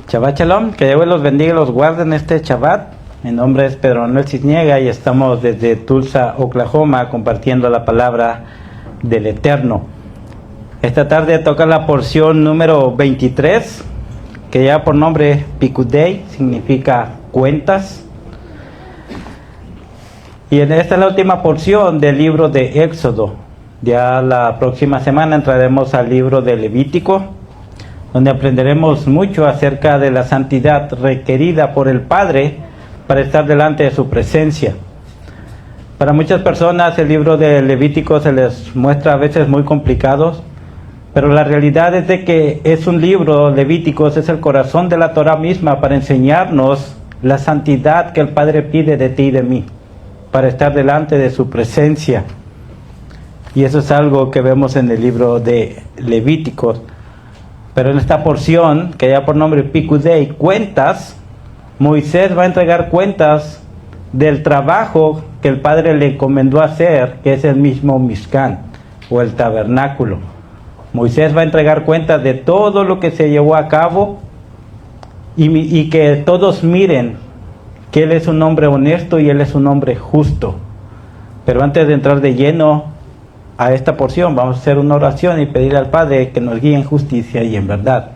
Shabbat Shalom, que Dios los bendiga y los guarde en este Shabbat. Mi nombre es Pedro Manuel Cisniega y estamos desde Tulsa, Oklahoma, compartiendo la palabra del Eterno. Esta tarde toca la porción número 23, que lleva por nombre Pikudei, significa cuentas. Y esta es la última porción del libro de Éxodo. Ya la próxima semana entraremos al libro de Levítico, donde aprenderemos mucho acerca de la santidad requerida por el Padre para estar delante de su presencia. Para muchas personas el libro de Levítico se les muestra a veces muy complicado, pero la realidad es de que es un libro, Levíticos es el corazón de la Torah misma para enseñarnos la santidad que el Padre pide de ti y de mí, para estar delante de su presencia. Y eso es algo que vemos en el libro de Levíticos. Pero en esta porción, que lleva por nombre Pikudei, cuentas, Moisés va a entregar cuentas del trabajo que el Padre le encomendó hacer, que es el mismo Mishkan, o el tabernáculo. Moisés va a entregar cuentas de todo lo que se llevó a cabo y que todos miren que Él es un hombre honesto y Él es un hombre justo. Pero antes de entrar de lleno a esta porción, vamos a hacer una oración y pedir al Padre que nos guíe en justicia y en verdad.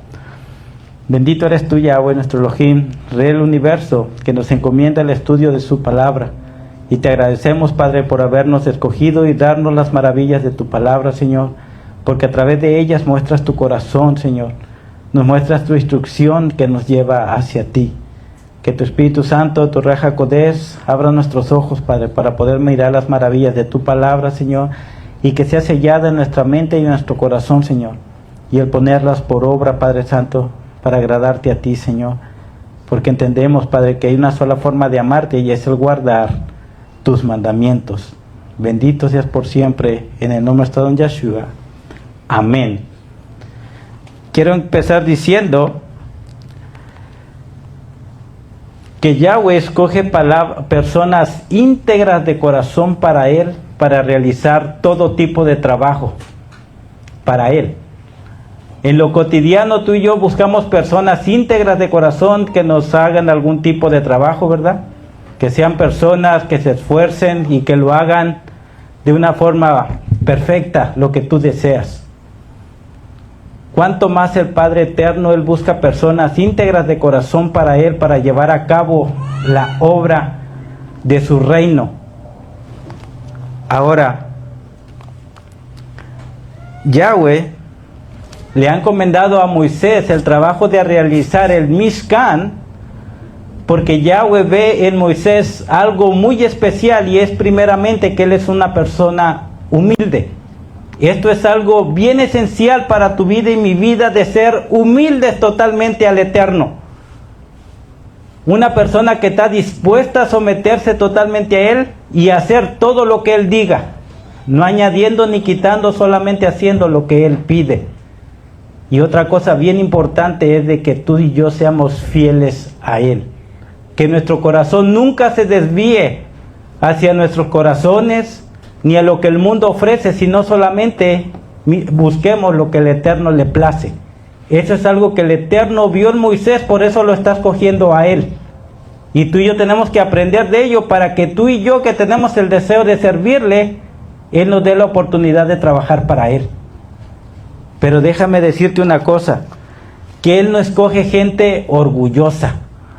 Bendito eres tú, Yahweh, nuestro Elohim, Rey del universo, que nos encomienda el estudio de su palabra. Y te agradecemos, Padre, por habernos escogido y darnos las maravillas de tu palabra, Señor, porque a través de ellas muestras tu corazón, Señor. Nos muestras tu instrucción que nos lleva hacia ti. Que tu Espíritu Santo, tu Reja Kodesh, abra nuestros ojos, Padre, para poder mirar las maravillas de tu palabra, Señor, y que sea sellada en nuestra mente y en nuestro corazón, Señor, y el ponerlas por obra, Padre Santo, para agradarte a ti, Señor, porque entendemos, Padre, que hay una sola forma de amarte y es el guardar tus mandamientos. Bendito seas por siempre, en el nombre de nuestro don Yeshua. Amén. Quiero empezar diciendo que Yahweh escoge personas íntegras de corazón para Él, para realizar todo tipo de trabajo para Él. En lo cotidiano tú y yo buscamos personas íntegras de corazón que nos hagan algún tipo de trabajo, ¿verdad? Que sean personas que se esfuercen y que lo hagan de una forma perfecta, lo que tú deseas. Cuanto más el Padre Eterno, Él busca personas íntegras de corazón para Él, para llevar a cabo la obra de su reino. Ahora, Yahweh le ha encomendado a Moisés el trabajo de realizar el Mishkan, porque Yahweh ve en Moisés algo muy especial, y es primeramente que él es una persona humilde. Esto es algo bien esencial para tu vida y mi vida, de ser humildes totalmente al Eterno. Una persona que está dispuesta a someterse totalmente a Él y hacer todo lo que Él diga, no añadiendo ni quitando, solamente haciendo lo que Él pide. Y otra cosa bien importante es de que tú y yo seamos fieles a Él. Que nuestro corazón nunca se desvíe hacia nuestros corazones, ni a lo que el mundo ofrece, sino solamente busquemos lo que el Eterno le place. Eso es algo que el Eterno vio en Moisés, por eso lo está escogiendo a él. Y tú y yo tenemos que aprender de ello, para que tú y yo, que tenemos el deseo de servirle, Él nos dé la oportunidad de trabajar para Él. Pero déjame decirte una cosa, que Él no escoge gente orgullosa,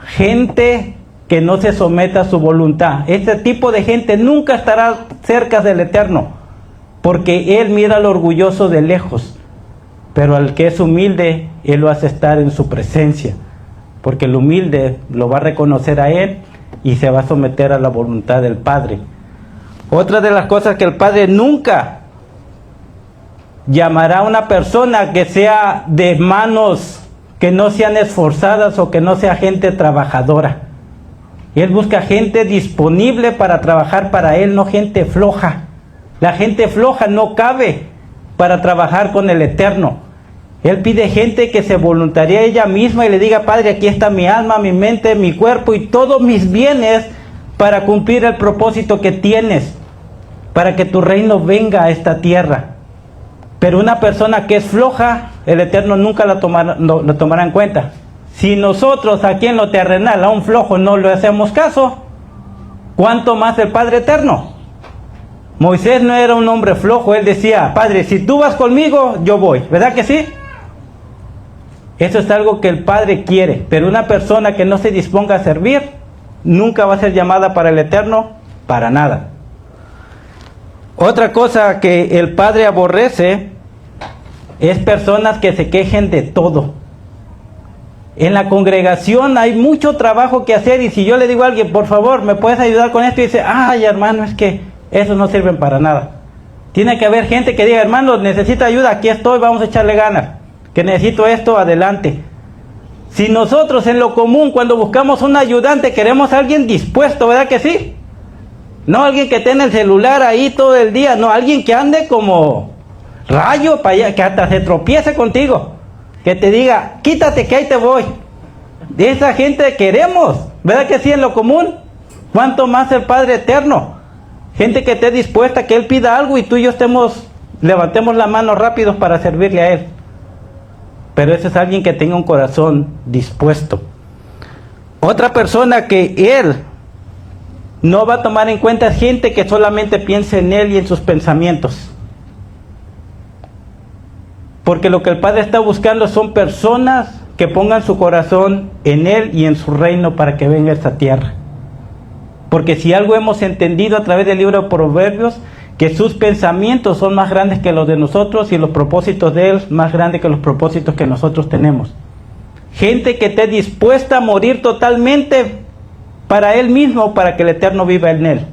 gente que no se someta a su voluntad. Este tipo de gente nunca estará cerca del Eterno, porque Él mira al orgulloso de lejos. Pero al que es humilde, Él lo hace estar en su presencia, porque el humilde lo va a reconocer a Él y se va a someter a la voluntad del Padre. Otra de las cosas que el Padre nunca llamará a una persona que sea de manos que no sean esforzadas o que no sea gente trabajadora. Él busca gente disponible para trabajar para Él, no gente floja. La gente floja no cabe para trabajar con el Eterno. Él pide gente que se voluntaría ella misma y le diga: Padre, aquí está mi alma, mi mente, mi cuerpo y todos mis bienes para cumplir el propósito que tienes, para que tu reino venga a esta tierra. Pero una persona que es floja, el Eterno nunca la tomará en cuenta. Si nosotros aquí en lo terrenal a un flojo no le hacemos caso, ¿cuánto más el Padre Eterno? Moisés no era un hombre flojo, él decía, Padre, si tú vas conmigo, yo voy, ¿verdad que sí? Eso es algo que el Padre quiere, pero una persona que no se disponga a servir, nunca va a ser llamada para el Eterno, para nada. Otra cosa que el Padre aborrece es personas que se quejen de todo. En la congregación hay mucho trabajo que hacer, y si yo le digo a alguien, por favor, ¿me puedes ayudar con esto? Y dice, ay hermano, es que esos no sirven para nada. Tiene que haber gente que diga, hermano, necesito ayuda, aquí estoy, vamos a echarle ganas. Que necesito esto, adelante. Si nosotros en lo común, cuando buscamos un ayudante, queremos a alguien dispuesto, ¿verdad que sí? No alguien que tenga el celular ahí todo el día, no, alguien que ande como rayo para allá, que hasta se tropiece contigo, que te diga, quítate que ahí te voy. De esa gente queremos, ¿verdad que sí? En lo común, ¿cuánto más el Padre Eterno? Gente que esté dispuesta, que Él pida algo y tú y yo levantemos la mano rápido para servirle a Él. Pero ese es alguien que tenga un corazón dispuesto. Otra persona que Él no va a tomar en cuenta es gente que solamente piensa en Él y en sus pensamientos. Porque lo que el Padre está buscando son personas que pongan su corazón en Él y en su reino para que venga a esta tierra. Porque si algo hemos entendido a través del libro de Proverbios, que sus pensamientos son más grandes que los de nosotros y los propósitos de Él más grandes que los propósitos que nosotros tenemos. Gente que esté dispuesta a morir totalmente para Él mismo, para que el Eterno viva en Él.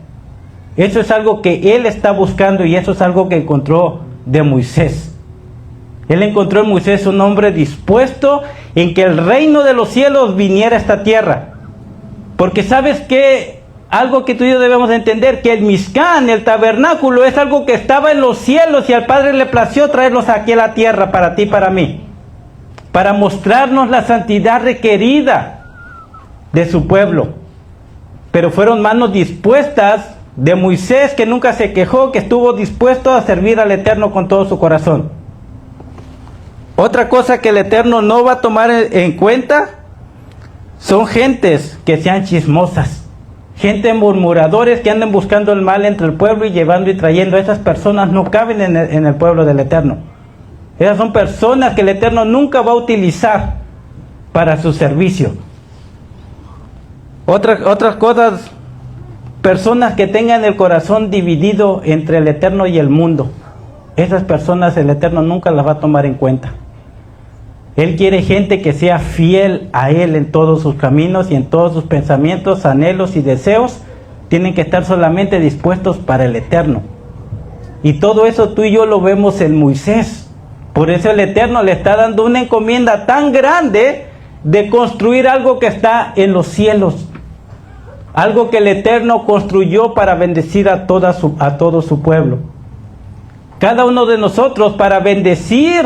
Eso es algo que Él está buscando, y eso es algo que encontró de Moisés. Él encontró en Moisés un hombre dispuesto en que el reino de los cielos viniera a esta tierra. Porque ¿sabes qué? Algo que tú y yo debemos entender, que el Mishkan, el tabernáculo, es algo que estaba en los cielos y al Padre le plació traerlos aquí a la tierra para ti y para mí, para mostrarnos la santidad requerida de su pueblo. Pero fueron manos dispuestas de Moisés, que nunca se quejó, que estuvo dispuesto a servir al Eterno con todo su corazón. Otra cosa que el Eterno no va a tomar en cuenta son gentes que sean chismosas. Gente murmuradores que anden buscando el mal entre el pueblo y llevando y trayendo. Esas personas no caben en el pueblo del Eterno. Esas son personas que el Eterno nunca va a utilizar para su servicio. Otras cosas, personas que tengan el corazón dividido entre el Eterno y el mundo. Esas personas el Eterno nunca las va a tomar en cuenta. Él quiere gente que sea fiel a Él en todos sus caminos y en todos sus pensamientos, anhelos y deseos. Tienen que estar solamente dispuestos para el Eterno. Y todo eso tú y yo lo vemos en Moisés. Por eso el Eterno le está dando una encomienda tan grande de construir algo que está en los cielos. Algo que el Eterno construyó para bendecir a todo su pueblo. Cada uno de nosotros, para bendecir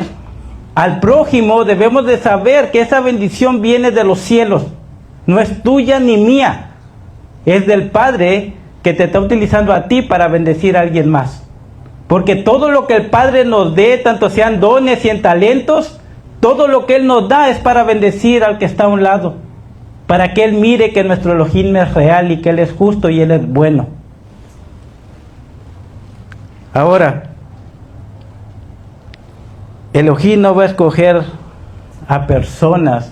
al prójimo, debemos de saber que esa bendición viene de los cielos. No es tuya ni mía. Es del Padre que te está utilizando a ti para bendecir a alguien más. Porque todo lo que el Padre nos dé, tanto sean dones y en talentos, todo lo que Él nos da es para bendecir al que está a un lado. Para que Él mire que nuestro Elohim es real y que Él es justo y Él es bueno. Ahora, Elohim no va a escoger a personas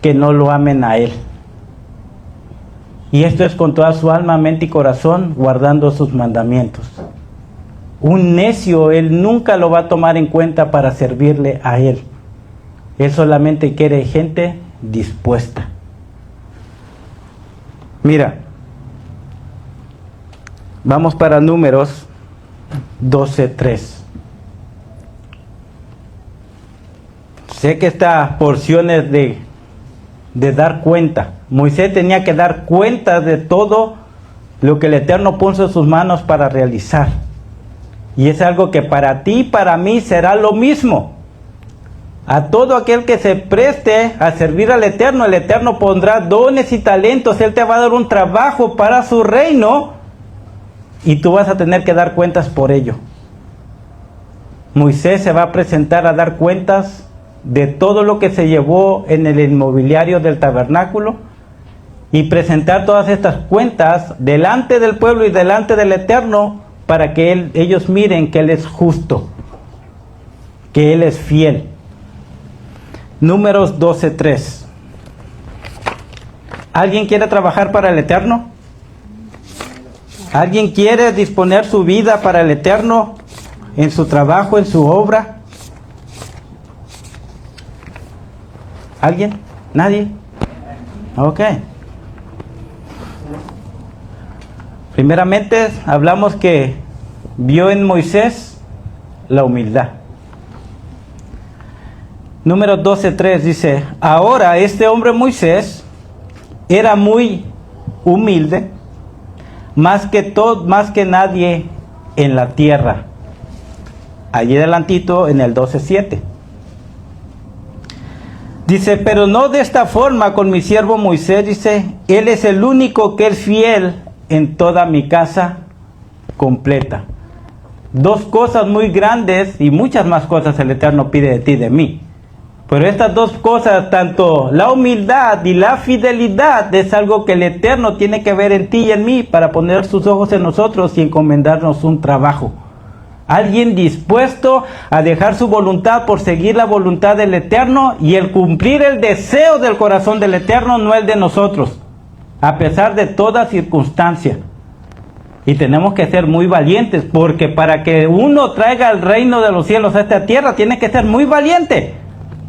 que no lo amen a Él. Y esto es con toda su alma, mente y corazón, guardando sus mandamientos. Un necio, Él nunca lo va a tomar en cuenta para servirle a Él. Él solamente quiere gente dispuesta. Mira, vamos para Números 12:3. Sé que esta porción es de dar cuenta. Moisés tenía que dar cuenta de todo lo que el Eterno puso en sus manos para realizar. Y es algo que para ti y para mí será lo mismo. A todo aquel que se preste a servir al Eterno, el Eterno pondrá dones y talentos. Él te va a dar un trabajo para su reino y tú vas a tener que dar cuentas por ello. Moisés se va a presentar a dar cuentas de todo lo que se llevó en el inmobiliario del tabernáculo y presentar todas estas cuentas delante del pueblo y delante del Eterno para que ellos miren que Él es justo, que Él es fiel. Números 12:3. ¿Alguien quiere trabajar para el Eterno? ¿Alguien quiere disponer su vida para el Eterno en su trabajo, en su obra? ¿Alguien? ¿Nadie? Ok. Primeramente hablamos que vio en Moisés la humildad. Número 12:3 dice: ahora este hombre Moisés era muy humilde, más que nadie en la tierra. Allí adelantito en el 12:7. Dice: pero no de esta forma con mi siervo Moisés, dice, él es el único que es fiel en toda mi casa completa. Dos cosas muy grandes y muchas más cosas el Eterno pide de ti y de mí. Pero estas dos cosas, tanto la humildad y la fidelidad, es algo que el Eterno tiene que ver en ti y en mí para poner sus ojos en nosotros y encomendarnos un trabajo. Alguien dispuesto a dejar su voluntad por seguir la voluntad del Eterno y el cumplir el deseo del corazón del Eterno, no el de nosotros, a pesar de toda circunstancia. Y tenemos que ser muy valientes, porque para que uno traiga el reino de los cielos a esta tierra, tiene que ser muy valiente.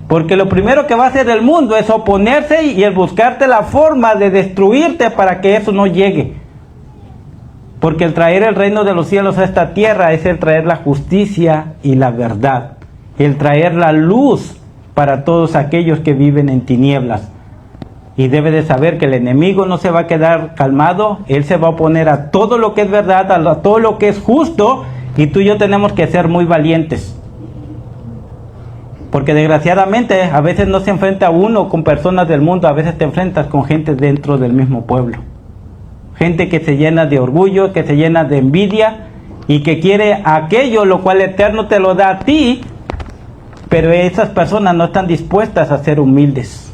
Porque lo primero que va a hacer el mundo es oponerse y el buscarte la forma de destruirte para que eso no llegue. Porque el traer el reino de los cielos a esta tierra es el traer la justicia y la verdad. El traer la luz para todos aquellos que viven en tinieblas. Y debe de saber que el enemigo no se va a quedar calmado. Él se va a oponer a todo lo que es verdad, a todo lo que es justo. Y tú y yo tenemos que ser muy valientes. Porque desgraciadamente a veces no se enfrenta uno con personas del mundo, a veces te enfrentas con gente dentro del mismo pueblo. Gente que se llena de orgullo, que se llena de envidia y que quiere aquello lo cual el Eterno te lo da a ti, pero esas personas no están dispuestas a ser humildes,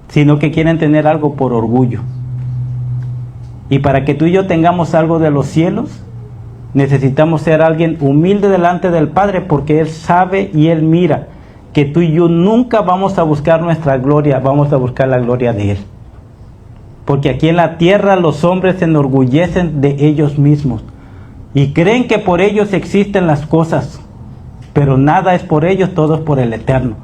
sino que quieren tener algo por orgullo. Y para que tú y yo tengamos algo de los cielos, necesitamos ser alguien humilde delante del Padre, porque Él sabe y Él mira que tú y yo nunca vamos a buscar nuestra gloria, vamos a buscar la gloria de Él. Porque aquí en la tierra los hombres se enorgullecen de ellos mismos y creen que por ellos existen las cosas, pero nada es por ellos, todo es por el Eterno.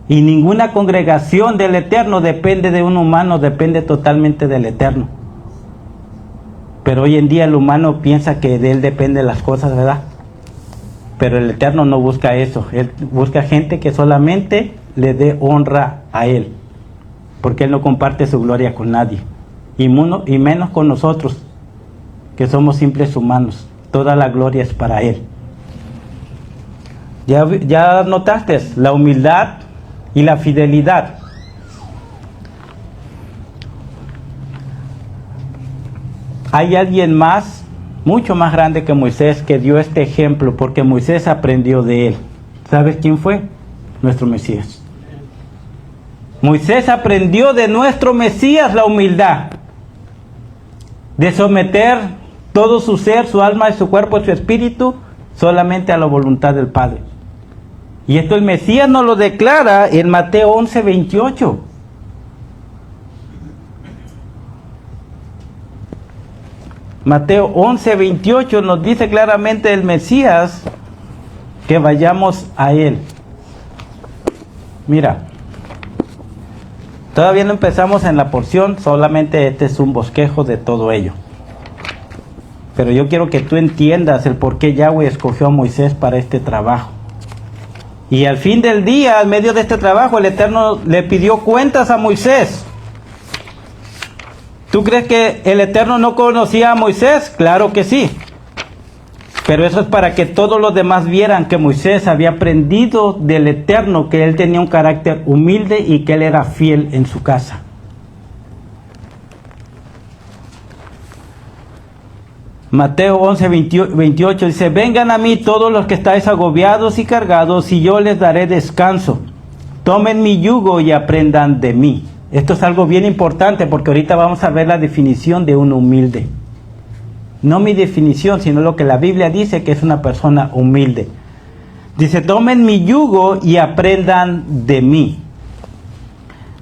Y ninguna congregación del Eterno depende de un humano, depende totalmente del Eterno. Pero hoy en día el humano piensa que de él dependen las cosas, ¿verdad? Pero el Eterno no busca eso. Él busca gente que solamente le dé honra a Él, porque Él no comparte su gloria con nadie, y menos con nosotros, que somos simples humanos. Toda la gloria es para Él. Ya notaste la humildad y la fidelidad. Hay alguien más, mucho más grande que Moisés, que dio este ejemplo, porque Moisés aprendió de él. ¿Sabes quién fue? Nuestro Mesías. Moisés aprendió de nuestro Mesías la humildad, de someter todo su ser, su alma y su cuerpo y su espíritu solamente a la voluntad del Padre. Y esto el Mesías nos lo declara en Mateo 11:28. Mateo 11:28 nos dice claramente el Mesías que vayamos a Él. Mira, todavía no empezamos en la porción, solamente este es un bosquejo de todo ello. Pero yo quiero que tú entiendas el por qué Yahweh escogió a Moisés para este trabajo. Y al fin del día, en medio de este trabajo, el Eterno le pidió cuentas a Moisés. ¿Tú crees que el Eterno no conocía a Moisés? Claro que sí. Pero eso es para que todos los demás vieran que Moisés había aprendido del Eterno, que él tenía un carácter humilde y que él era fiel en su casa. Mateo 11, 28 dice, vengan a mí todos los que estáis agobiados y cargados, y yo les daré descanso. Tomen mi yugo y aprendan de mí. Esto es algo bien importante porque ahorita vamos a ver la definición de un humilde. No mi definición, sino lo que la Biblia dice que es una persona humilde. Dice, tomen mi yugo y aprendan de mí.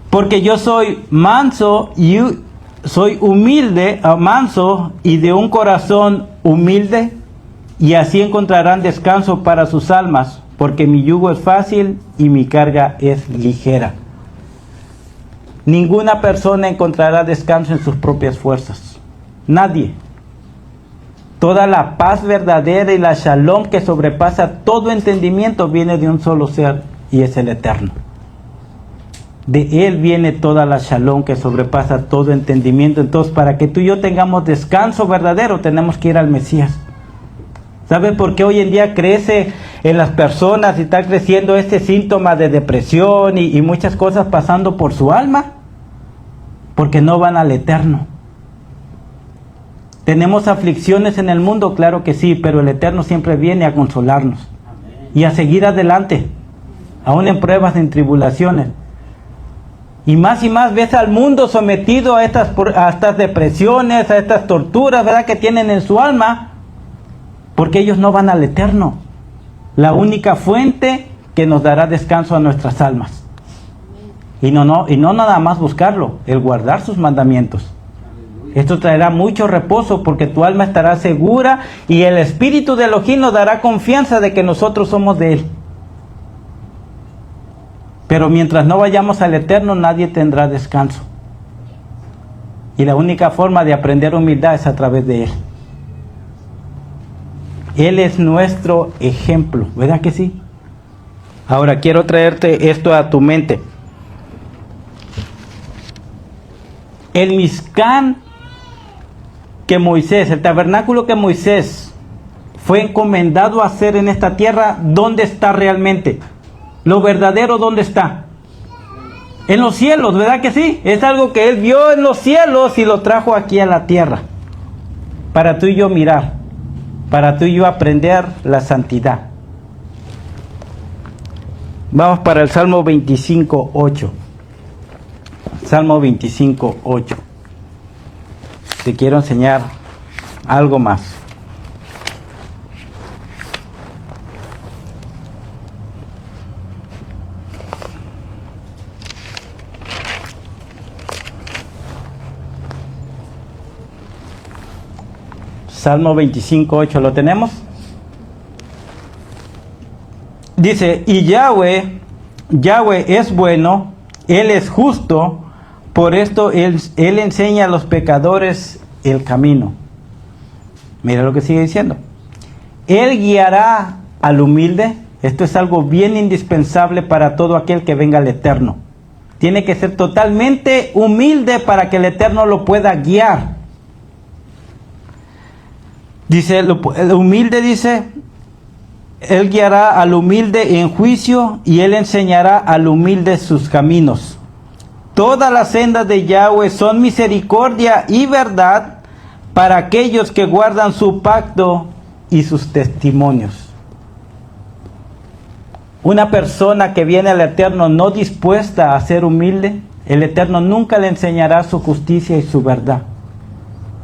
Porque yo soy manso y soy humilde, manso y de un corazón humilde, y así encontrarán descanso para sus almas, porque mi yugo es fácil y mi carga es ligera. Ninguna persona encontrará descanso en sus propias fuerzas. Nadie. Toda la paz verdadera y la shalom que sobrepasa todo entendimiento viene de un solo ser, y es el Eterno. De Él viene toda la shalom que sobrepasa todo entendimiento. Entonces, para que tú y yo tengamos descanso verdadero, tenemos que ir al Mesías. ¿Sabes por qué hoy en día crece en las personas y está creciendo este síntoma de depresión y muchas cosas pasando por su alma? Porque no van al Eterno. ¿Tenemos aflicciones en el mundo? Claro que sí, pero el Eterno siempre viene a consolarnos y a seguir adelante, aún en pruebas, en tribulaciones. Y más ves al mundo sometido a estas depresiones, a estas torturas, ¿verdad?, que tienen en su alma, porque ellos no van al Eterno, la única fuente que nos dará descanso a nuestras almas. Y no nada más buscarlo, el guardar sus mandamientos. Esto traerá mucho reposo porque tu alma estará segura y el Espíritu de Elohim nos dará confianza de que nosotros somos de Él. Pero mientras no vayamos al Eterno, nadie tendrá descanso. Y la única forma de aprender humildad es a través de Él. Él es nuestro ejemplo, ¿verdad que sí? Ahora quiero traerte esto a tu mente. El Mishkan que Moisés, el tabernáculo que Moisés fue encomendado a hacer en esta tierra, ¿dónde está realmente? Lo verdadero, ¿dónde está? En los cielos, ¿verdad que sí? Es algo que Él vio en los cielos y lo trajo aquí a la tierra. Para tú y yo mirar, para tú y yo aprender la santidad. Vamos para el Salmo 25:8. Salmo 25:8. Te quiero enseñar algo más. Salmo 25:8, ¿lo tenemos? Dice, y Yahweh es bueno, Él es justo, por esto él enseña a los pecadores el camino. Mira lo que sigue diciendo. Él guiará al humilde. Esto es algo bien indispensable para todo aquel que venga al Eterno. Tiene que ser totalmente humilde para que el Eterno lo pueda guiar. Dice, el humilde dice, Él guiará al humilde en juicio y Él enseñará al humilde sus caminos. Todas las sendas de Yahweh son misericordia y verdad para aquellos que guardan su pacto y sus testimonios. Una persona que viene al Eterno no dispuesta a ser humilde, el Eterno nunca le enseñará su justicia y su verdad.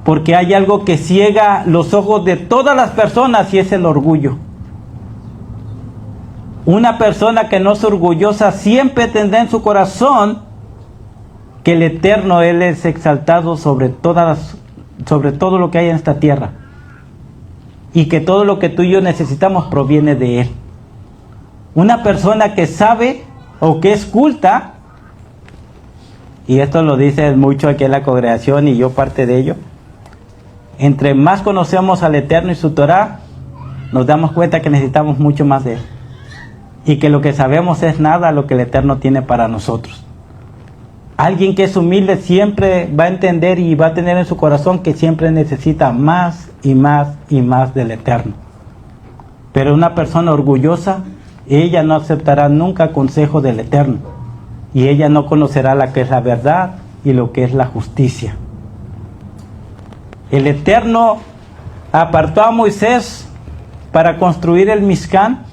Porque hay algo que ciega los ojos de todas las personas y es el orgullo. Una persona que no es orgullosa siempre tendrá en su corazón que el Eterno, Él es exaltado sobre todo lo que hay en esta tierra. Y que todo lo que tú y yo necesitamos proviene de Él. Una persona que sabe o que es culta, y esto lo dice mucho aquí en la congregación y yo parte de ello, entre más conocemos al Eterno y su Torah, nos damos cuenta que necesitamos mucho más de Él. Y que lo que sabemos es nada lo que el Eterno tiene para nosotros. Alguien que es humilde siempre va a entender y va a tener en su corazón que siempre necesita más y más y más del Eterno. Pero una persona orgullosa, ella no aceptará nunca consejo del Eterno. Y ella no conocerá la que es la verdad y lo que es la justicia. El Eterno apartó a Moisés para construir el Mishkan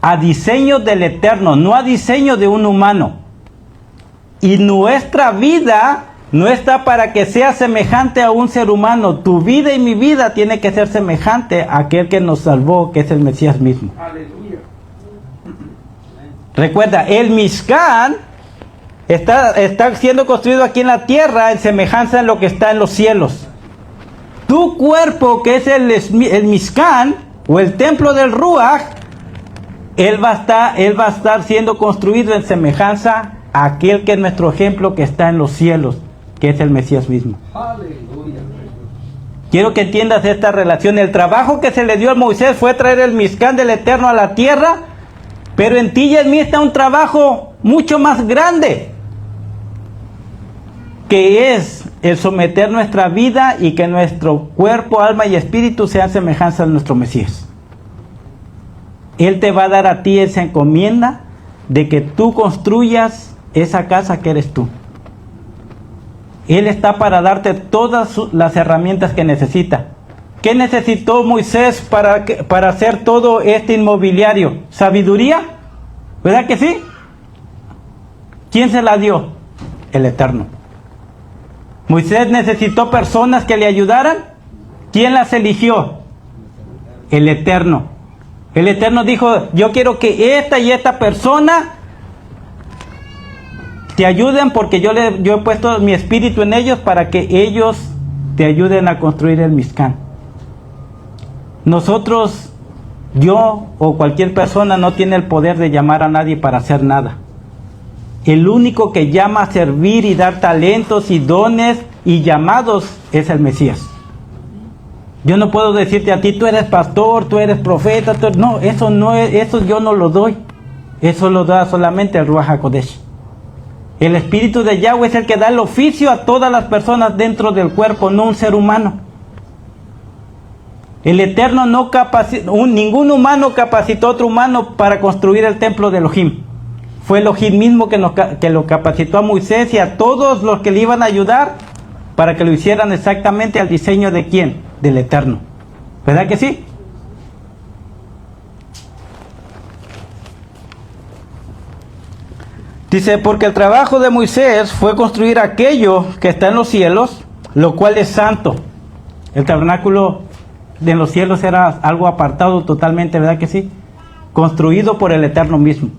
a diseño del Eterno, no a diseño de un humano. Y nuestra vida no está para que sea semejante a un ser humano. Tu vida y mi vida tiene que ser semejante a aquel que nos salvó, que es el Mesías mismo. Aleluya. Recuerda, el Mishkan está siendo construido aquí en la tierra en semejanza a lo que está en los cielos. Tu cuerpo, que es el Mishkan o el templo del Ruach, él va a estar siendo construido en semejanza a aquel que es nuestro ejemplo, que está en los cielos, que es el Mesías mismo. Aleluya. Quiero que entiendas esta relación. El trabajo que se le dio a Moisés fue traer el Mishkan del Eterno a la tierra, pero en ti y en mí está un trabajo mucho más grande, que es el someter nuestra vida y que nuestro cuerpo, alma y espíritu sean semejanza a nuestro Mesías. Él te va a dar a ti esa encomienda de que tú construyas esa casa que eres tú. Él está para darte todas las herramientas que necesita. ¿Qué necesitó Moisés para hacer todo este inmobiliario? ¿Sabiduría? ¿Verdad que sí? ¿Quién se la dio? El Eterno. ¿Moisés necesitó personas que le ayudaran? ¿Quién las eligió? El Eterno. El Eterno dijo, yo quiero que esta y esta persona te ayuden porque yo he puesto mi espíritu en ellos para que ellos te ayuden a construir el Mishkan. Nosotros, yo o cualquier persona no tiene el poder de llamar a nadie para hacer nada. El único que llama a servir y dar talentos y dones y llamados es el Mesías. Yo no puedo decirte a ti, tú eres pastor, tú eres profeta, no, eso yo no lo doy. Eso lo da solamente el Ruach HaKodesh. El Espíritu de Yahweh es el que da el oficio a todas las personas dentro del cuerpo, no un ser humano. El Eterno no ningún humano capacitó a otro humano para construir el templo de Elohim. Fue Elohim mismo que lo capacitó a Moisés y a todos los que le iban a ayudar para que lo hicieran exactamente al diseño de ¿quién? Del Eterno. ¿Verdad que sí? Dice, porque el trabajo de Moisés fue construir aquello que está en los cielos, lo cual es santo. El tabernáculo de los cielos era algo apartado totalmente, ¿verdad que sí? Construido por el Eterno mismo.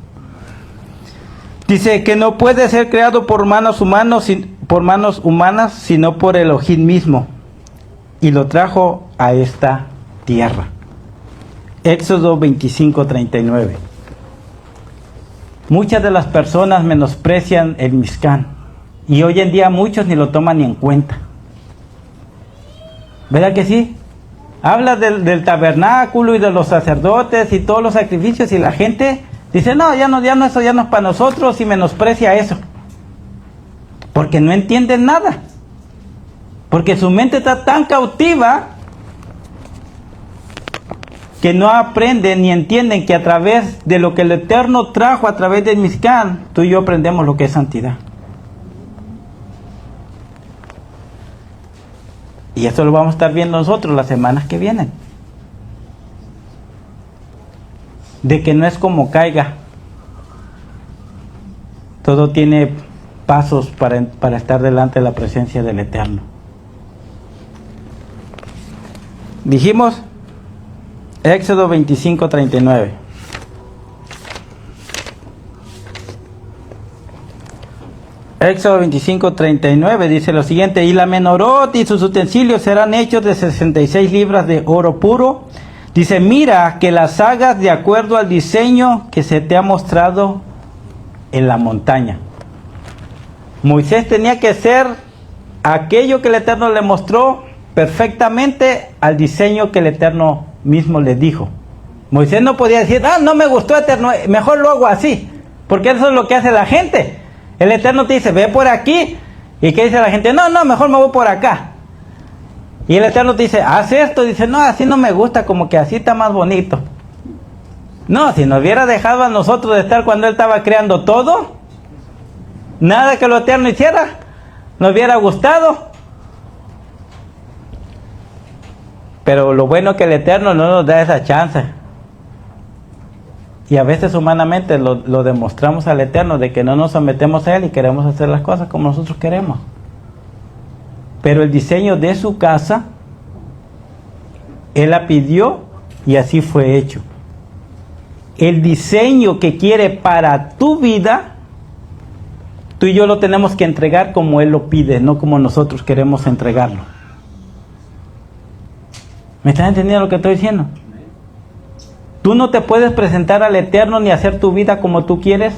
Dice que no puede ser creado por manos humanas, sino por Elohim mismo. Y lo trajo a esta tierra. Éxodo 25:39. Muchas de las personas menosprecian el Mishkan. Y hoy en día muchos ni lo toman ni en cuenta. ¿Verdad que sí? Habla del tabernáculo y de los sacerdotes y todos los sacrificios y la gente dice, no, eso ya no es para nosotros, y menosprecia eso. Porque no entienden nada. Porque su mente está tan cautiva que no aprenden ni entienden que a través de lo que el Eterno trajo a través del Mishkan, tú y yo aprendemos lo que es santidad. Y eso lo vamos a estar viendo nosotros las semanas que vienen. De que no es como caiga. Todo tiene pasos para estar delante de la presencia del Eterno. Dijimos Éxodo 25:39. Éxodo 25:39 dice lo siguiente: y la menorot y sus utensilios serán hechos de 66 libras de oro puro. Dice, mira que las hagas de acuerdo al diseño que se te ha mostrado en la montaña. Moisés tenía que hacer aquello que el Eterno le mostró perfectamente al diseño que el Eterno mismo le dijo. Moisés no podía decir, no me gustó, Eterno, mejor lo hago así, porque eso es lo que hace la gente. El Eterno te dice, ve por aquí, y ¿qué dice la gente? No, mejor me voy por acá. Y el Eterno te dice, haz esto. Dice, no, así no me gusta, como que así está más bonito. No, si nos hubiera dejado a nosotros de estar cuando Él estaba creando todo, nada que lo Eterno hiciera nos hubiera gustado. Pero lo bueno es que el Eterno no nos da esa chance. Y a veces humanamente lo demostramos al Eterno de que no nos sometemos a Él y queremos hacer las cosas como nosotros queremos. Pero el diseño de su casa, Él la pidió y así fue hecho. El diseño que quiere para tu vida, tú y yo lo tenemos que entregar como Él lo pide, no como nosotros queremos entregarlo. ¿Me estás entendiendo lo que estoy diciendo? Tú no te puedes presentar al Eterno ni hacer tu vida como tú quieres.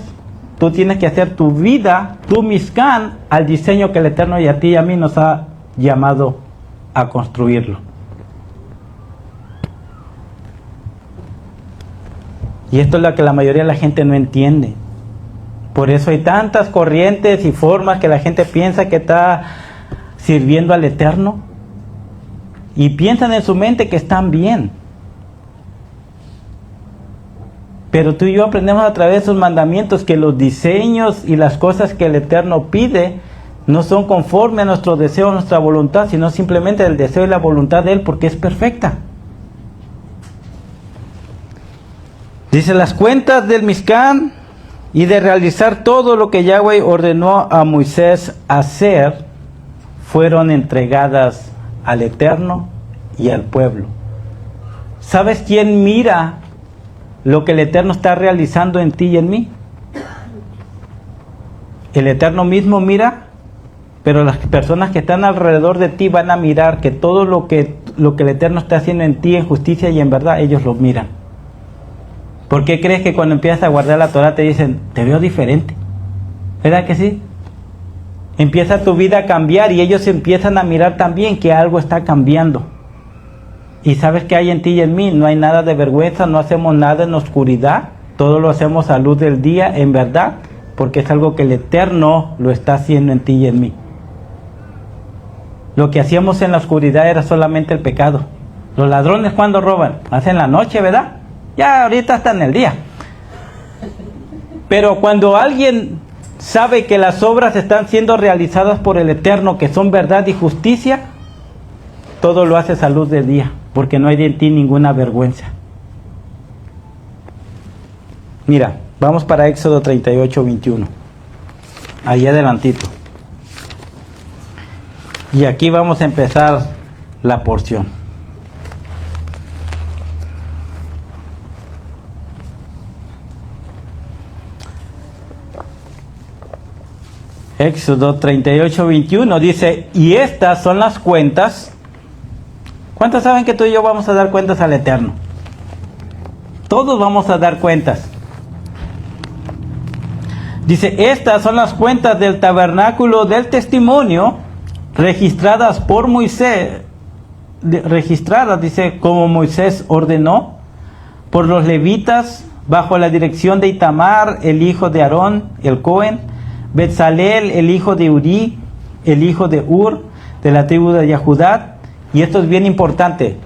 Tú tienes que hacer tu vida, tu Mishkan, al diseño que el Eterno y a ti y a mí nos ha llamado a construirlo. Y esto es lo que la mayoría de la gente no entiende. Por eso hay tantas corrientes y formas que la gente piensa que está sirviendo al Eterno. Y piensan en su mente que están bien. Pero tú y yo aprendemos a través de sus mandamientos que los diseños y las cosas que el Eterno pide no son conforme a nuestro deseo, a nuestra voluntad, sino simplemente el deseo y la voluntad de Él, porque es perfecta. Dice, las cuentas del Mishkan y de realizar todo lo que Yahweh ordenó a Moisés hacer fueron entregadas al Eterno y al pueblo. ¿Sabes quién mira lo que el Eterno está realizando en ti y en mí? El Eterno mismo mira, pero las personas que están alrededor de ti van a mirar que todo lo que el Eterno está haciendo en ti en justicia y en verdad, ellos lo miran. ¿Por qué crees que cuando empiezas a guardar la Torah te dicen, te veo diferente? ¿Verdad que sí? Empieza tu vida a cambiar y ellos empiezan a mirar también que algo está cambiando. Y sabes que hay en ti y en mí, no hay nada de vergüenza, no hacemos nada en oscuridad, todo lo hacemos a luz del día, en verdad, porque es algo que el Eterno lo está haciendo en ti y en mí. Lo que hacíamos en la oscuridad era solamente el pecado. Los ladrones, ¿cuándo roban? Hacen la noche, ¿verdad? Ya ahorita está en el día. Pero cuando alguien sabe que las obras están siendo realizadas por el Eterno, que son verdad y justicia, todo lo haces a luz del día, porque no hay en ti ninguna vergüenza. Mira, vamos para Éxodo 38, 21. Ahí adelantito. Y aquí vamos a empezar la porción. Éxodo 38, 21 dice, y estas son las cuentas. ¿Cuántos saben que tú y yo vamos a dar cuentas al Eterno? Todos vamos a dar cuentas. Dice, estas son las cuentas del tabernáculo del testimonio, registradas por Moisés, dice, como Moisés ordenó, por los levitas, bajo la dirección de Itamar, el hijo de Aarón, el Cohen, Betzalel, el hijo de Uri, el hijo de Ur, de la tribu de Yehudá. Y esto es bien importante,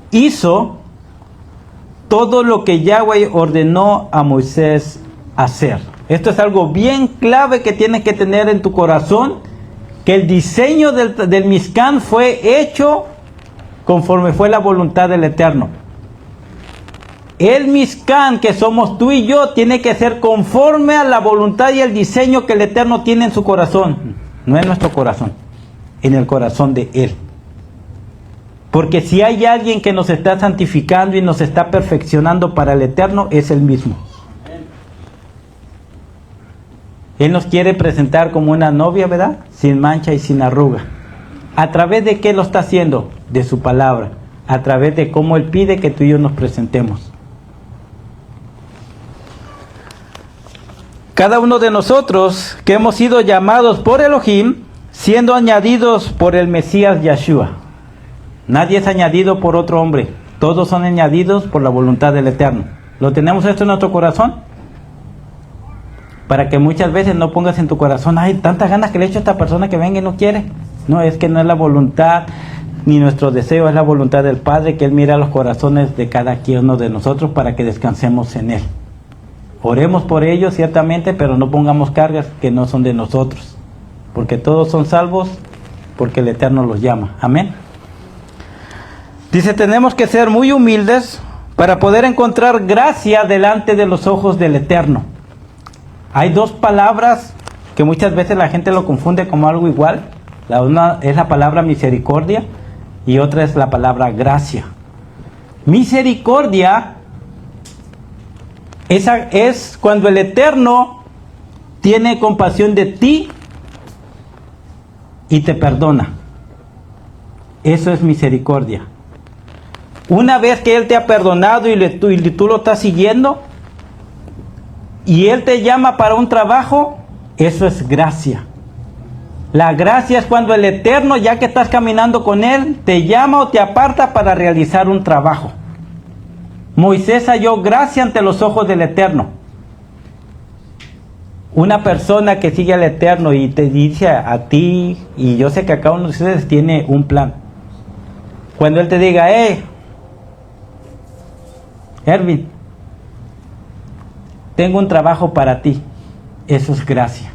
hizo todo lo que Yahweh ordenó a Moisés hacer. Esto es algo bien clave que tienes que tener en tu corazón, que el diseño del Mishkan fue hecho conforme fue la voluntad del Eterno. El Mishkan que somos tú y yo tiene que ser conforme a la voluntad y el diseño que el Eterno tiene en su corazón, no en nuestro corazón, en el corazón de Él. Porque si hay alguien que nos está santificando y nos está perfeccionando para el Eterno, es Él mismo. Él nos quiere presentar como una novia, ¿verdad? Sin mancha y sin arruga. ¿A través de qué lo está haciendo? De su palabra. A través de cómo Él pide que tú y yo nos presentemos. Cada uno de nosotros que hemos sido llamados por Elohim, siendo añadidos por el Mesías Yeshua. Nadie es añadido por otro hombre. Todos son añadidos por la voluntad del Eterno. ¿Lo tenemos esto en nuestro corazón? Para que muchas veces no pongas en tu corazón, hay tantas ganas que le he hecho a esta persona que venga y no quiere. No, es que no es la voluntad ni nuestro deseo, es la voluntad del Padre, que Él mira los corazones de cada uno de nosotros para que descansemos en Él. Oremos por ellos ciertamente, pero no pongamos cargas que no son de nosotros, porque todos son salvos porque el Eterno los llama. Amén. Dice, tenemos que ser muy humildes para poder encontrar gracia delante de los ojos del Eterno. Hay dos palabras que muchas veces la gente lo confunde como algo igual. La una es la palabra misericordia y otra es la palabra gracia. Misericordia es cuando el Eterno tiene compasión de ti y te perdona. Eso es misericordia. Una vez que Él te ha perdonado y tú lo estás siguiendo y Él te llama para un trabajo, eso es gracia. La gracia es cuando el Eterno, ya que estás caminando con Él, te llama o te aparta para realizar un trabajo. Moisés halló gracia ante los ojos del Eterno. Una persona que sigue al Eterno y te dice a ti, y yo sé que cada uno de ustedes tiene un plan. Cuando Él te diga, Erwin, tengo un trabajo para ti, eso es gracia.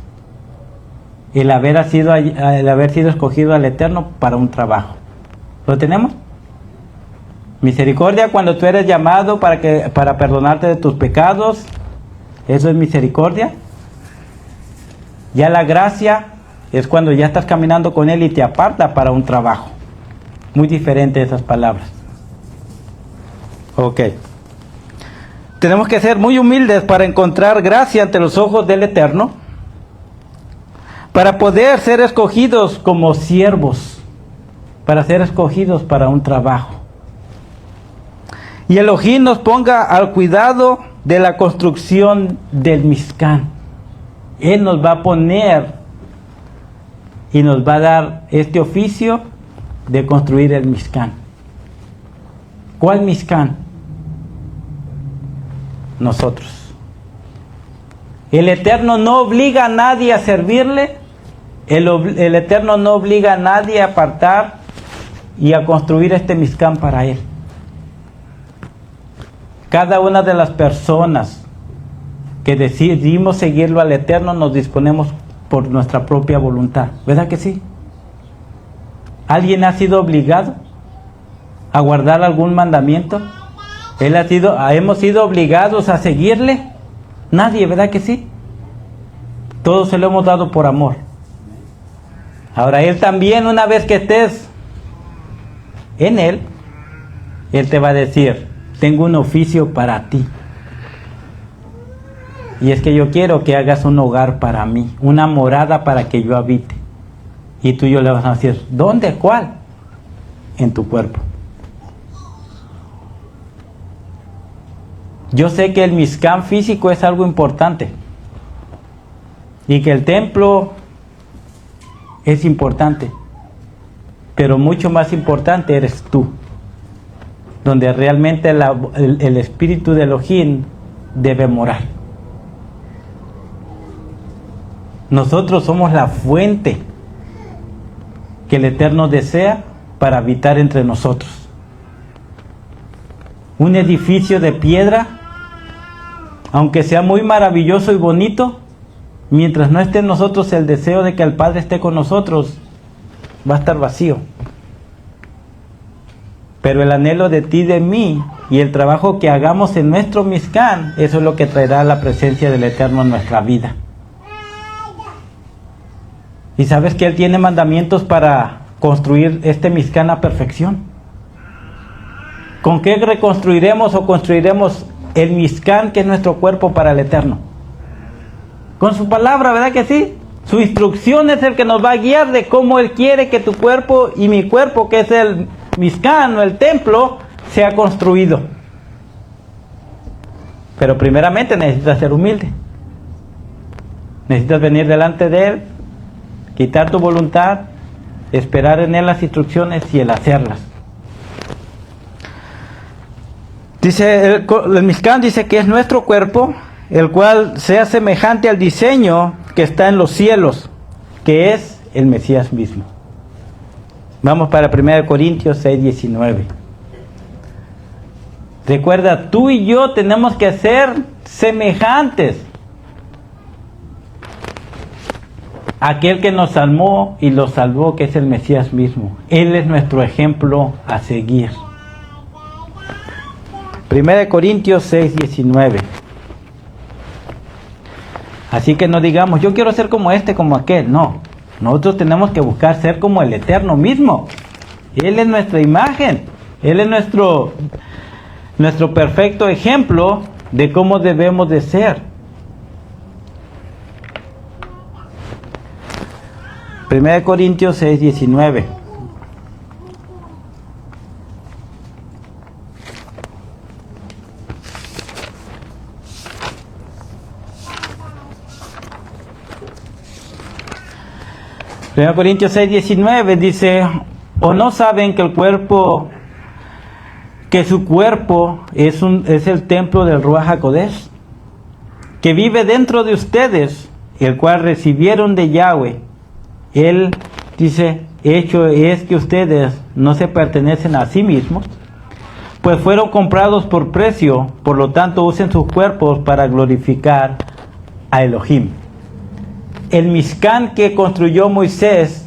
El haber sido escogido al Eterno para un trabajo. ¿Lo tenemos? Misericordia cuando tú eres llamado para perdonarte de tus pecados, eso es misericordia. Ya la gracia es cuando ya estás caminando con Él y te aparta para un trabajo. Muy diferente esas palabras. Ok. Tenemos que ser muy humildes para encontrar gracia ante los ojos del Eterno, para poder ser escogidos como siervos, para ser escogidos para un trabajo. Y Elohim nos ponga al cuidado de la construcción del Mishkan. Él nos va a poner y nos va a dar este oficio de construir el Mishkan. ¿Cuál Mishkan? Nosotros. El Eterno no obliga a nadie a servirle. El Eterno no obliga a nadie a apartar y a construir este Mishkan para Él. Cada una de las personas que decidimos seguirlo al Eterno nos disponemos por nuestra propia voluntad. ¿Verdad que sí? ¿Alguien ha sido obligado a guardar algún mandamiento? ¿Hemos sido obligados a seguirle? Nadie, ¿verdad que sí? Todos se lo hemos dado por amor. Ahora Él también, una vez que estés en Él, Él te va a decir, tengo un oficio para ti. Y es que yo quiero que hagas un hogar para mí, una morada para que yo habite. Y tú y yo le vas a decir, ¿dónde? ¿Cuál? En tu cuerpo. Yo sé que el Mishkan físico es algo importante. Y que el templo es importante. Pero mucho más importante eres tú. Donde realmente el espíritu de Elohim debe morar. Nosotros somos la fuente que el Eterno desea para habitar entre nosotros. Un edificio de piedra, aunque sea muy maravilloso y bonito, mientras no esté en nosotros el deseo de que el Padre esté con nosotros, va a estar vacío. Pero el anhelo de ti y de mí y el trabajo que hagamos en nuestro Mishkan, eso es lo que traerá la presencia del Eterno en nuestra vida. Y sabes que Él tiene mandamientos para construir este Mishkan a perfección. ¿Con qué reconstruiremos o construiremos el Mishkan, que es nuestro cuerpo, para el Eterno? Con su palabra, ¿verdad que sí? Su instrucción es el que nos va a guiar de cómo Él quiere que tu cuerpo y mi cuerpo, que es el Mishkan o el templo, sea construido. Pero primeramente necesitas ser humilde. Necesitas venir delante de Él, quitar tu voluntad, esperar en Él las instrucciones y el hacerlas. Dice el Mishkan, dice que es nuestro cuerpo, el cual sea semejante al diseño que está en los cielos, que es el Mesías mismo. Vamos para 1 Corintios 6:19. Recuerda, tú y yo tenemos que ser semejantes a aquel que nos salvó y los salvó, que es el Mesías mismo. Él es nuestro ejemplo a seguir. 1 Corintios 6, 19. Así que no digamos, yo quiero ser como este, como aquel. No, nosotros tenemos que buscar ser como el Eterno mismo. Él es nuestra imagen. Él es nuestro perfecto ejemplo de cómo debemos de ser. 1 Corintios 6, 19. Primero Corintios 6, 19 dice: ¿o no saben que su cuerpo es el templo del Ruach HaKodesh, que vive dentro de ustedes, el cual recibieron de Yahweh? Él dice: hecho es que ustedes no se pertenecen a sí mismos, pues fueron comprados por precio, por lo tanto usen sus cuerpos para glorificar a Elohim. El Mishkan que construyó Moisés,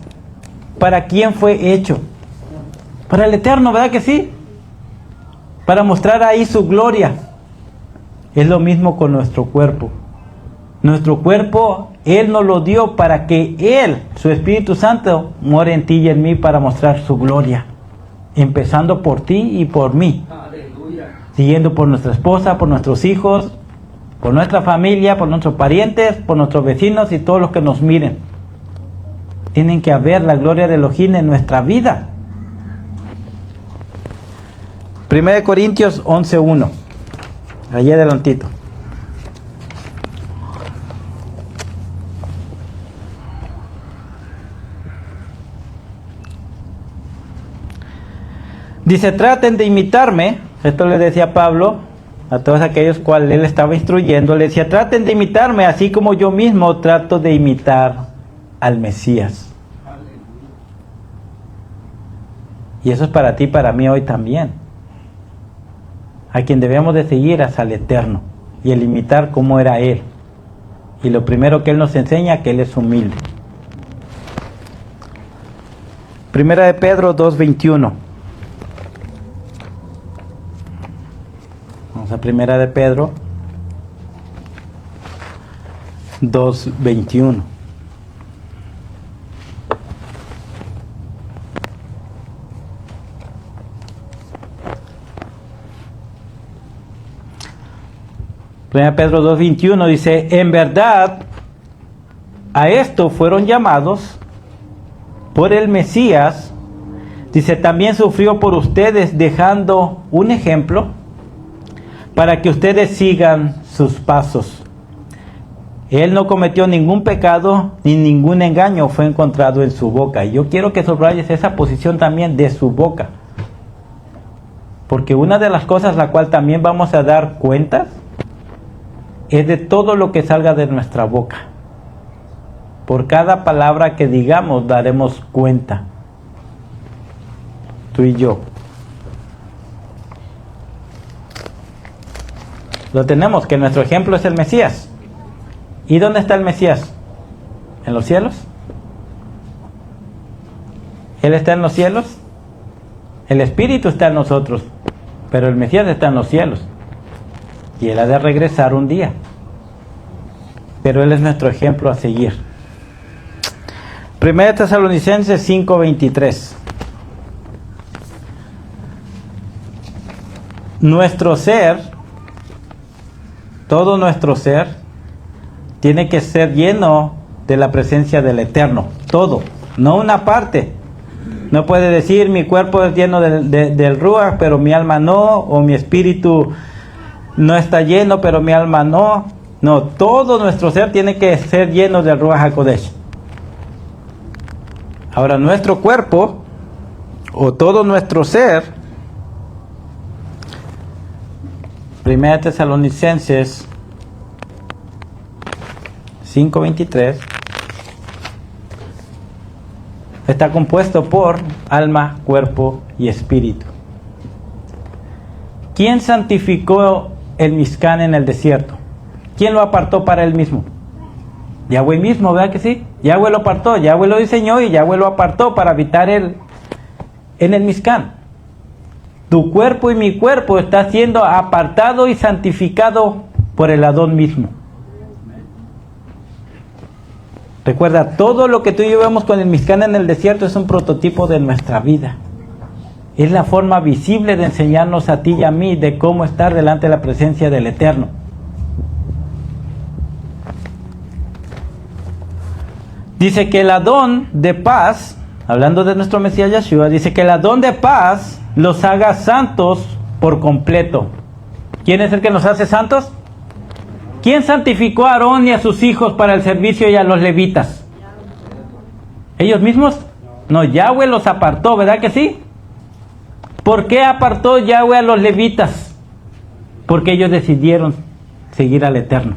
¿para quién fue hecho? Para el Eterno, ¿verdad que sí? Para mostrar ahí su gloria. Es lo mismo con nuestro cuerpo. Nuestro cuerpo, Él nos lo dio para que Él, su Espíritu Santo, more en ti y en mí para mostrar su gloria. Empezando por ti y por mí. Aleluya. Siguiendo por nuestra esposa, por nuestros hijos, por nuestra familia, por nuestros parientes, por nuestros vecinos y todos los que nos miren. Tienen que haber la gloria de Elohim en nuestra vida. 1 Corintios 11:1. Allí adelantito. Dice: traten de imitarme. Esto le decía Pablo a todos aquellos cuales él estaba instruyendo. Le decía: traten de imitarme, así como yo mismo trato de imitar al Mesías. Y eso es para ti y para mí hoy también. A quien debemos de seguir es al Eterno, y el imitar cómo era Él. Y lo primero que Él nos enseña, que Él es humilde. Primera de Pedro 2:21. Vamos a Primera de Pedro 2:21. Primera Pedro 2:21 dice: en verdad, a esto fueron llamados por el Mesías. Dice: también sufrió por ustedes, dejando un ejemplo para que ustedes sigan sus pasos. Él no cometió ningún pecado ni ningún engaño fue encontrado en su boca. Y yo quiero que subrayes esa posición también de su boca, porque una de las cosas la cual también vamos a dar cuentas es de todo lo que salga de nuestra boca. Por cada palabra que digamos daremos cuenta, tú y yo. Lo tenemos, que nuestro ejemplo es el Mesías. ¿Y dónde está el Mesías? ¿En los cielos? ¿Él está en los cielos? El Espíritu está en nosotros, pero el Mesías está en los cielos. Y Él ha de regresar un día. Pero Él es nuestro ejemplo a seguir. 1 Tesalonicenses 5:23. Nuestro ser, todo nuestro ser, tiene que ser lleno de la presencia del Eterno. Todo, no una parte. No puede decir: mi cuerpo es lleno del Ruach, pero mi alma no, o mi espíritu no está lleno, pero mi alma no. No, todo nuestro ser tiene que ser lleno del Ruach HaKodesh. Ahora, nuestro cuerpo, o todo nuestro ser, 1 Tesalonicenses 5:23, está compuesto por alma, cuerpo y espíritu. ¿Quién santificó el Mishkan en el desierto? ¿Quién lo apartó para él mismo? Yahweh mismo, ¿verdad que sí? Yahweh lo apartó, Yahweh lo diseñó y Yahweh lo apartó para habitar él en el Mishkan. tu cuerpo y mi cuerpo está siendo apartado y santificado por el Adón mismo. Recuerda, todo lo que tú y yo vemos con el Mizcán en el desierto es un prototipo de nuestra vida. Es la forma visible de enseñarnos a ti y a mí de cómo estar delante de la presencia del Eterno. Dice que el Adón de paz, hablando de nuestro Mesías Yeshua, dice que el Adón de paz los haga santos por completo. ¿Quién es el que nos hace santos? ¿Quién santificó a Aarón y a sus hijos para el servicio y a los levitas? ¿Ellos mismos? No, Yahweh los apartó, ¿verdad que sí? ¿Por qué apartó Yahweh a los levitas? Porque ellos decidieron seguir al Eterno.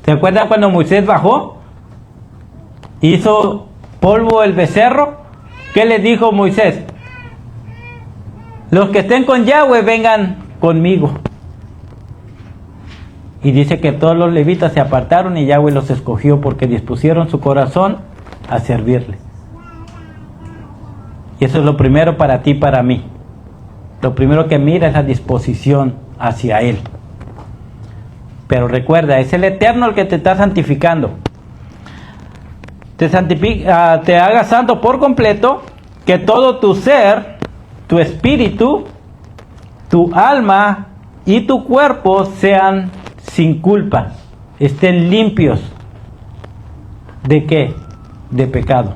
¿Se acuerdan cuando Moisés bajó? Hizo polvo el becerro. ¿Qué le dijo Moisés? Los que estén con Yahweh vengan conmigo. Y dice que todos los levitas se apartaron y Yahweh los escogió porque dispusieron su corazón a servirle. Y eso es lo primero para ti y para mí. Lo primero que mira es la disposición hacia Él. Pero recuerda, es el Eterno el que te está santificando. Te haga santo por completo, que todo tu ser, tu espíritu, tu alma y tu cuerpo sean sin culpa, estén limpios. ¿De qué? De pecado.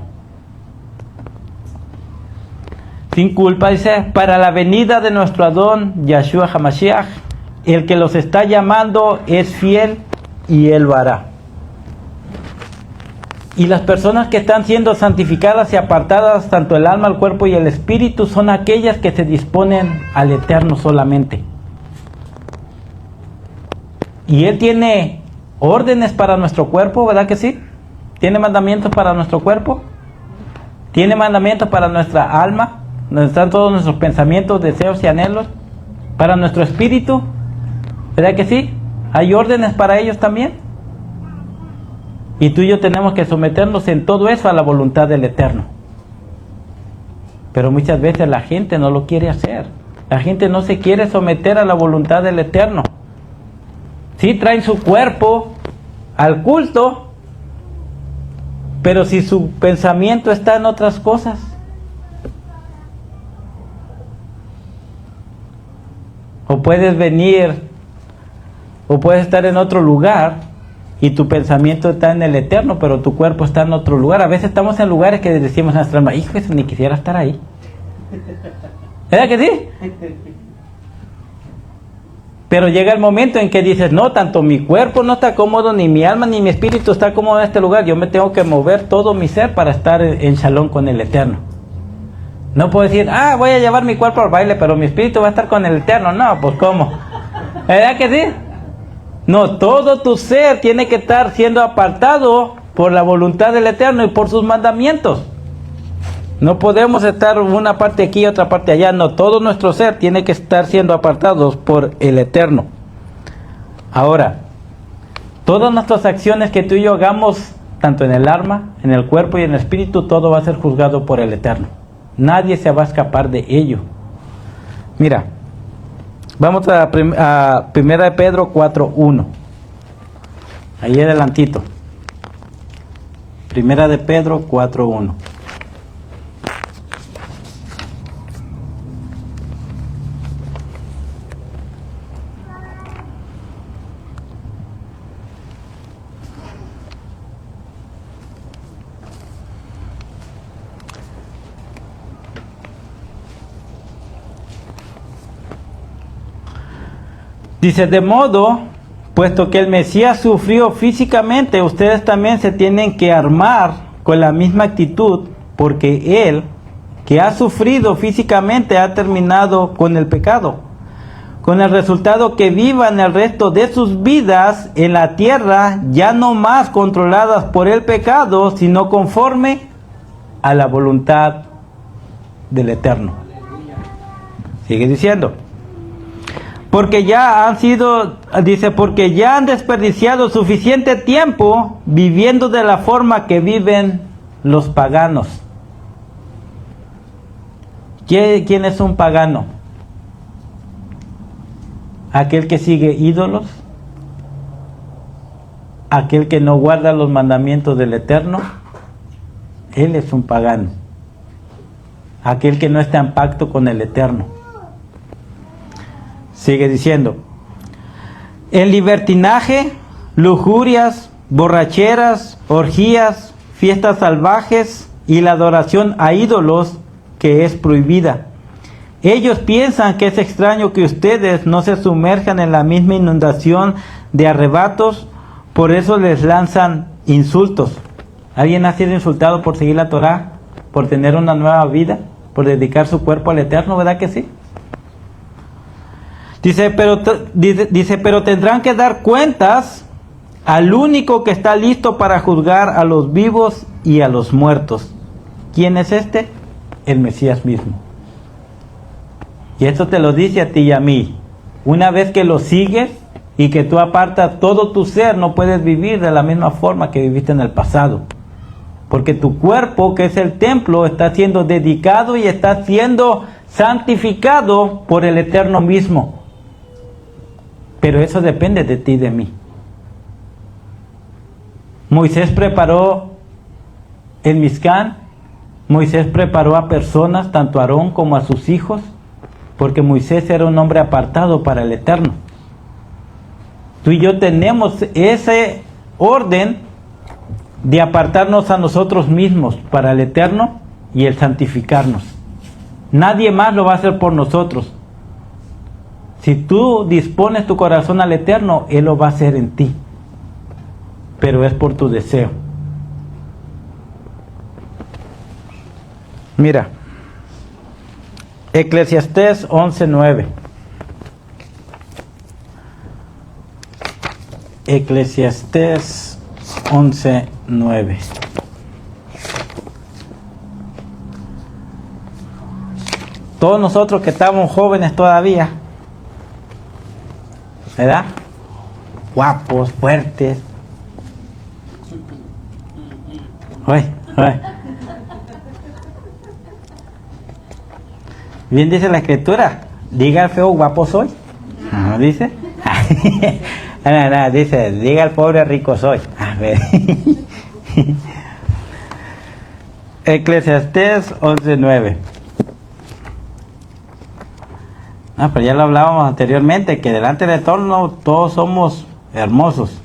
Sin culpa, dice, para la venida de nuestro Adón, Yeshua HaMashiach, el que los está llamando es fiel y Él lo hará. Y las personas que están siendo santificadas y apartadas, tanto el alma, el cuerpo y el espíritu, son aquellas que se disponen al Eterno solamente. Y Él tiene órdenes para nuestro cuerpo, ¿verdad que sí? ¿Tiene mandamientos para nuestro cuerpo? ¿Tiene mandamientos para nuestra alma? ¿Donde están todos nuestros pensamientos, deseos y anhelos? ¿Para nuestro espíritu? ¿Verdad que sí? ¿Hay órdenes para ellos también? Y tú y yo tenemos que someternos en todo eso a la voluntad del Eterno. Pero muchas veces la gente no lo quiere hacer. La gente no se quiere someter a la voluntad del Eterno. Sí, traen su cuerpo al culto, pero si su pensamiento está en otras cosas. O puedes venir, o puedes estar en otro lugar y tu pensamiento está en el Eterno, pero tu cuerpo está en otro lugar. A veces estamos en lugares que decimos a nuestra alma, hijo, eso ni quisiera estar ahí. ¿Verdad que sí? Pero llega el momento en que dices, no, tanto mi cuerpo no está cómodo, ni mi alma, ni mi espíritu está cómodo en este lugar. Yo me tengo que mover todo mi ser para estar en shalom con el Eterno. No puedo decir, voy a llevar mi cuerpo al baile, pero mi espíritu va a estar con el Eterno. No, pues ¿cómo? ¿Verdad que sí? No, todo tu ser tiene que estar siendo apartado por la voluntad del Eterno y por sus mandamientos. No podemos estar una parte aquí y otra parte allá. No, todo nuestro ser tiene que estar siendo apartados por el Eterno. Ahora, todas nuestras acciones que tú y yo hagamos, tanto en el alma, en el cuerpo y en el espíritu, todo va a ser juzgado por el Eterno. Nadie se va a escapar de ello. Mira, vamos a 1 de Pedro 4:1. Ahí adelantito. 1 de Pedro 4:1. Dice, de modo, puesto que el Mesías sufrió físicamente, ustedes también se tienen que armar con la misma actitud, porque Él, que ha sufrido físicamente, ha terminado con el pecado, con el resultado que vivan el resto de sus vidas en la tierra, ya no más controladas por el pecado, sino conforme a la voluntad del Eterno. Sigue diciendo. Porque ya han sido, dice, porque ya han desperdiciado suficiente tiempo viviendo de la forma que viven los paganos. ¿Quién es un pagano? aquel que sigue ídolos, aquel que no guarda los mandamientos del Eterno, él es un pagano. Aquel que no está en pacto con el Eterno. Sigue diciendo: en libertinaje, lujurias, borracheras, orgías, fiestas salvajes y la adoración a ídolos que es prohibida. Ellos piensan que es extraño que ustedes no se sumerjan en la misma inundación de arrebatos, por eso les lanzan insultos. ¿Alguien ha sido insultado por seguir la Torá, por tener una nueva vida, por dedicar su cuerpo al Eterno? ¿Verdad que sí? Dice, pero tendrán que dar cuentas al único que está listo para juzgar a los vivos y a los muertos. ¿Quién es este? El Mesías mismo. Y esto te lo dice a ti y a mí. Una vez que lo sigues y que tú apartas todo tu ser, no puedes vivir de la misma forma que viviste en el pasado. Porque tu cuerpo, que es el templo, está siendo dedicado y está siendo santificado por el Eterno mismo. Pero eso depende de ti y de mí. Moisés preparó el Mizcán. Moisés preparó a personas, tanto a Aarón como a sus hijos, porque Moisés era un hombre apartado para el Eterno. Tú y yo tenemos ese orden de apartarnos a nosotros mismos para el Eterno y el santificarnos. Nadie más lo va a hacer por nosotros. Si tú dispones tu corazón al Eterno, Él lo va a hacer en ti. Pero es por tu deseo. Mira, Eclesiastés 11:9. Eclesiastés 11:9. Todos nosotros que estamos jóvenes todavía, ¿verdad? Guapos, fuertes. Oye. Bien dice la Escritura, diga al feo guapo soy. ¿No dice? No, dice, diga al pobre rico soy. A ver. Eclesiastés 11:9. No, pero ya lo hablábamos anteriormente, que delante de todos somos hermosos.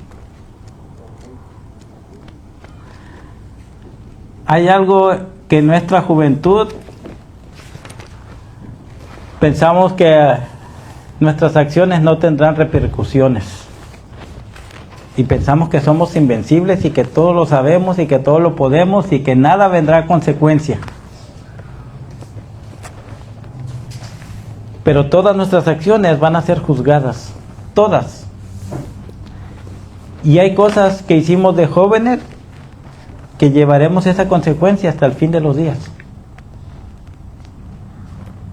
Hay algo que en nuestra juventud pensamos que nuestras acciones no tendrán repercusiones. Y pensamos que somos invencibles y que todo lo sabemos y que todo lo podemos y que nada vendrá a consecuencia. Pero todas nuestras acciones van a ser juzgadas. Todas. Y hay cosas que hicimos de jóvenes que llevaremos esa consecuencia hasta el fin de los días.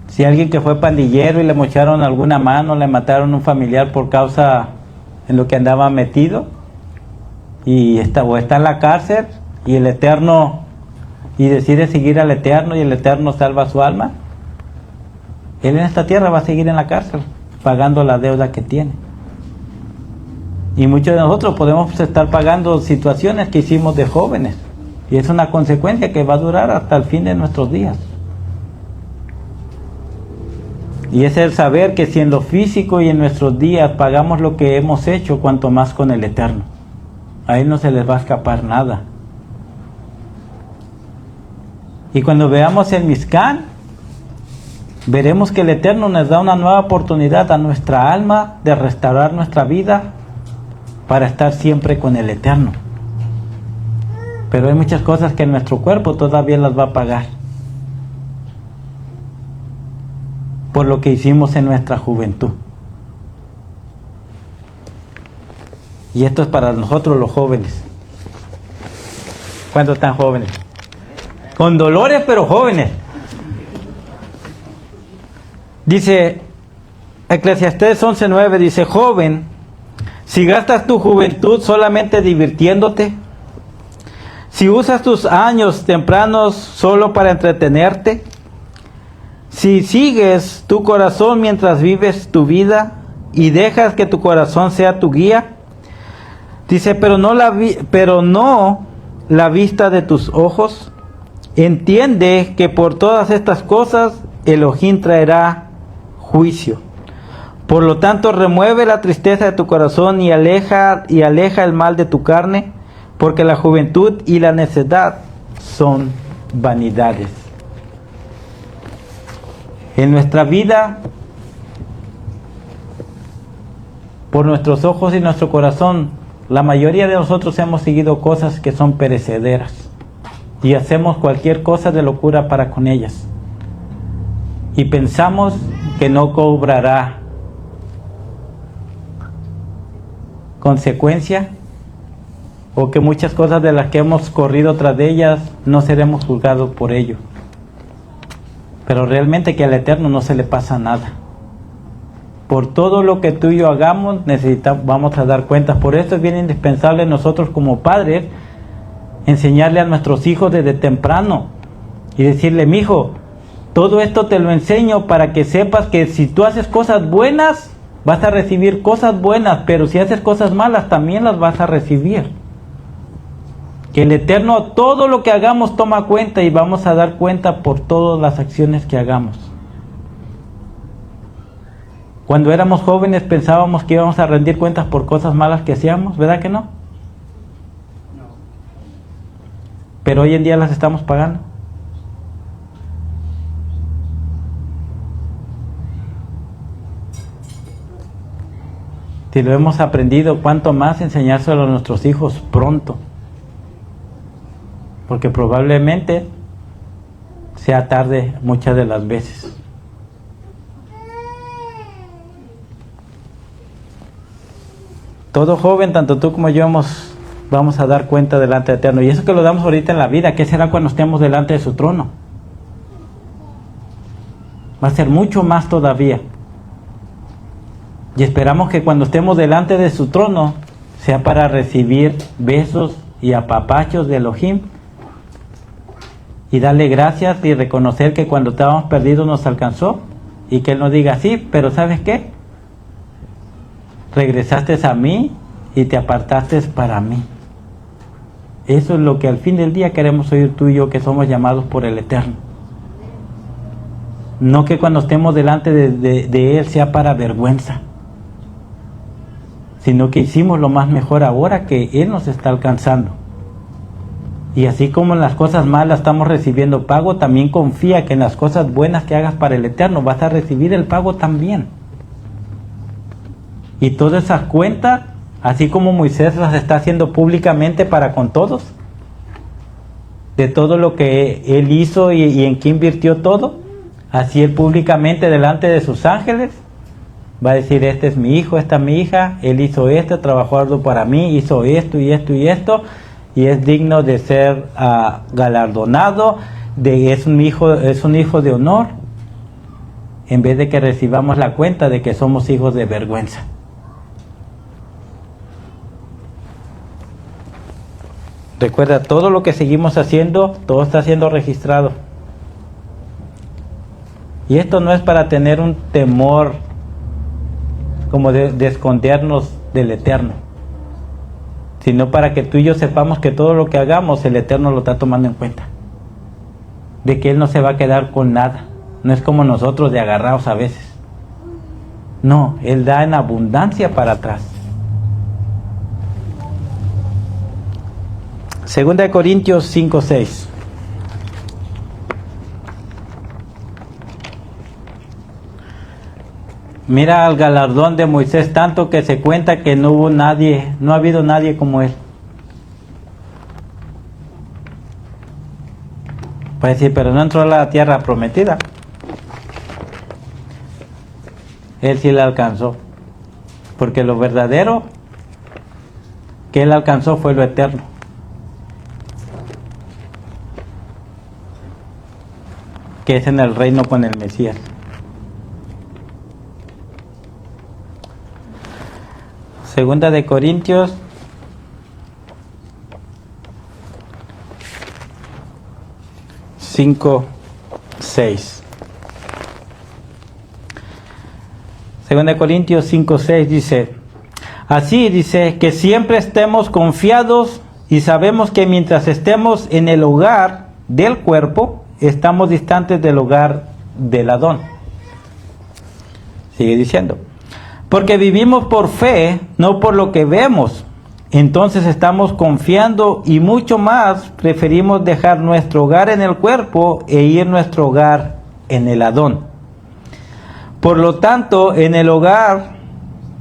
Si alguien que fue pandillero y le mocharon alguna mano, le mataron a un familiar por causa en lo que andaba metido, y está en la cárcel, y el Eterno, y decide seguir al Eterno, y el Eterno salva su alma, él en esta tierra va a seguir en la cárcel, pagando la deuda que tiene. Y muchos de nosotros podemos estar pagando situaciones que hicimos de jóvenes, y es una consecuencia que va a durar hasta el fin de nuestros días. Y es el saber que si en lo físico y en nuestros días pagamos lo que hemos hecho, cuanto más con el Eterno. A Él no se les va a escapar nada. Y cuando veamos el Mizcán, veremos que el Eterno nos da una nueva oportunidad a nuestra alma de restaurar nuestra vida para estar siempre con el Eterno. Pero hay muchas cosas que nuestro cuerpo todavía las va a pagar por lo que hicimos en nuestra juventud. Y esto es para nosotros los jóvenes. ¿Cuántos están jóvenes? Con dolores, pero jóvenes. Dice Eclesiastés 11:9, dice: joven, si gastas tu juventud solamente divirtiéndote, si usas tus años tempranos solo para entretenerte, si sigues tu corazón mientras vives tu vida y dejas que tu corazón sea tu guía. Dice, pero no la vista de tus ojos. Entiende que por todas estas cosas Elohim traerá juicio. Por lo tanto, remueve la tristeza de tu corazón y aleja el mal de tu carne, porque la juventud y la necedad son vanidades. En nuestra vida, por nuestros ojos y nuestro corazón, la mayoría de nosotros hemos seguido cosas que son perecederas y hacemos cualquier cosa de locura para con ellas y pensamos que no cobrará consecuencia, o que muchas cosas de las que hemos corrido tras de ellas no seremos juzgados por ello. Pero realmente que al Eterno no se le pasa nada. Por todo lo que tú y yo hagamos, vamos a dar cuentas. Por eso es bien indispensable nosotros como padres enseñarle a nuestros hijos desde temprano y decirle: mijo, todo esto te lo enseño para que sepas que si tú haces cosas buenas, vas a recibir cosas buenas, pero si haces cosas malas, también las vas a recibir. Que el Eterno todo lo que hagamos toma cuenta y vamos a dar cuenta por todas las acciones que hagamos. Cuando éramos jóvenes pensábamos que íbamos a rendir cuentas por cosas malas que hacíamos, ¿verdad que no? No. Pero hoy en día las estamos pagando. Si lo hemos aprendido, ¿cuánto más enseñárselo a nuestros hijos pronto? Porque probablemente sea tarde muchas de las veces. Todo joven, tanto tú como yo, vamos a dar cuenta delante del Eterno. Y eso que lo damos ahorita en la vida, ¿qué será cuando estemos delante de su trono? Va a ser mucho más todavía. Y esperamos que cuando estemos delante de su trono sea para recibir besos y apapachos de Elohim y darle gracias y reconocer que cuando estábamos perdidos nos alcanzó, y que Él nos diga: sí, pero ¿sabes qué? Regresaste a mí y te apartaste para mí. Eso es lo que al fin del día queremos oír tú y yo, que somos llamados por el Eterno. No que cuando estemos delante de Él sea para vergüenza, sino que hicimos lo más mejor ahora que Él nos está alcanzando. Y así como en las cosas malas estamos recibiendo pago, también confía que en las cosas buenas que hagas para el Eterno vas a recibir el pago también. Y todas esas cuentas, así como Moisés las está haciendo públicamente para con todos, de todo lo que él hizo y en qué invirtió todo, así él públicamente delante de sus ángeles va a decir: este es mi hijo, esta es mi hija, él hizo esto, trabajó arduo para mí, hizo esto y esto y esto, y es digno de ser galardonado, es un hijo de honor, en vez de que recibamos la cuenta de que somos hijos de vergüenza. Recuerda, todo lo que seguimos haciendo, todo está siendo registrado. Y esto no es para tener un temor como de escondernos del Eterno, sino para que tú y yo sepamos que todo lo que hagamos el Eterno lo está tomando en cuenta, de que Él no se va a quedar con nada. No es como nosotros de agarrados a veces. No, Él da en abundancia para atrás. Segunda de Corintios 5:6. Mira al galardón de Moisés, tanto que se cuenta que no ha habido nadie como él. Puede decir, pero no entró a la tierra prometida. Él sí la alcanzó, porque lo verdadero que él alcanzó fue lo eterno. Que es en el reino con el Mesías. Segunda de Corintios 5:6. 2 Corintios 5:6 dice, así dice, que siempre estemos confiados y sabemos que mientras estemos en el hogar del cuerpo, estamos distantes del hogar del Adón. Sigue diciendo, porque vivimos por fe, no por lo que vemos. Entonces estamos confiando y mucho más preferimos dejar nuestro hogar en el cuerpo e ir nuestro hogar en el Adón. Por lo tanto, en el hogar,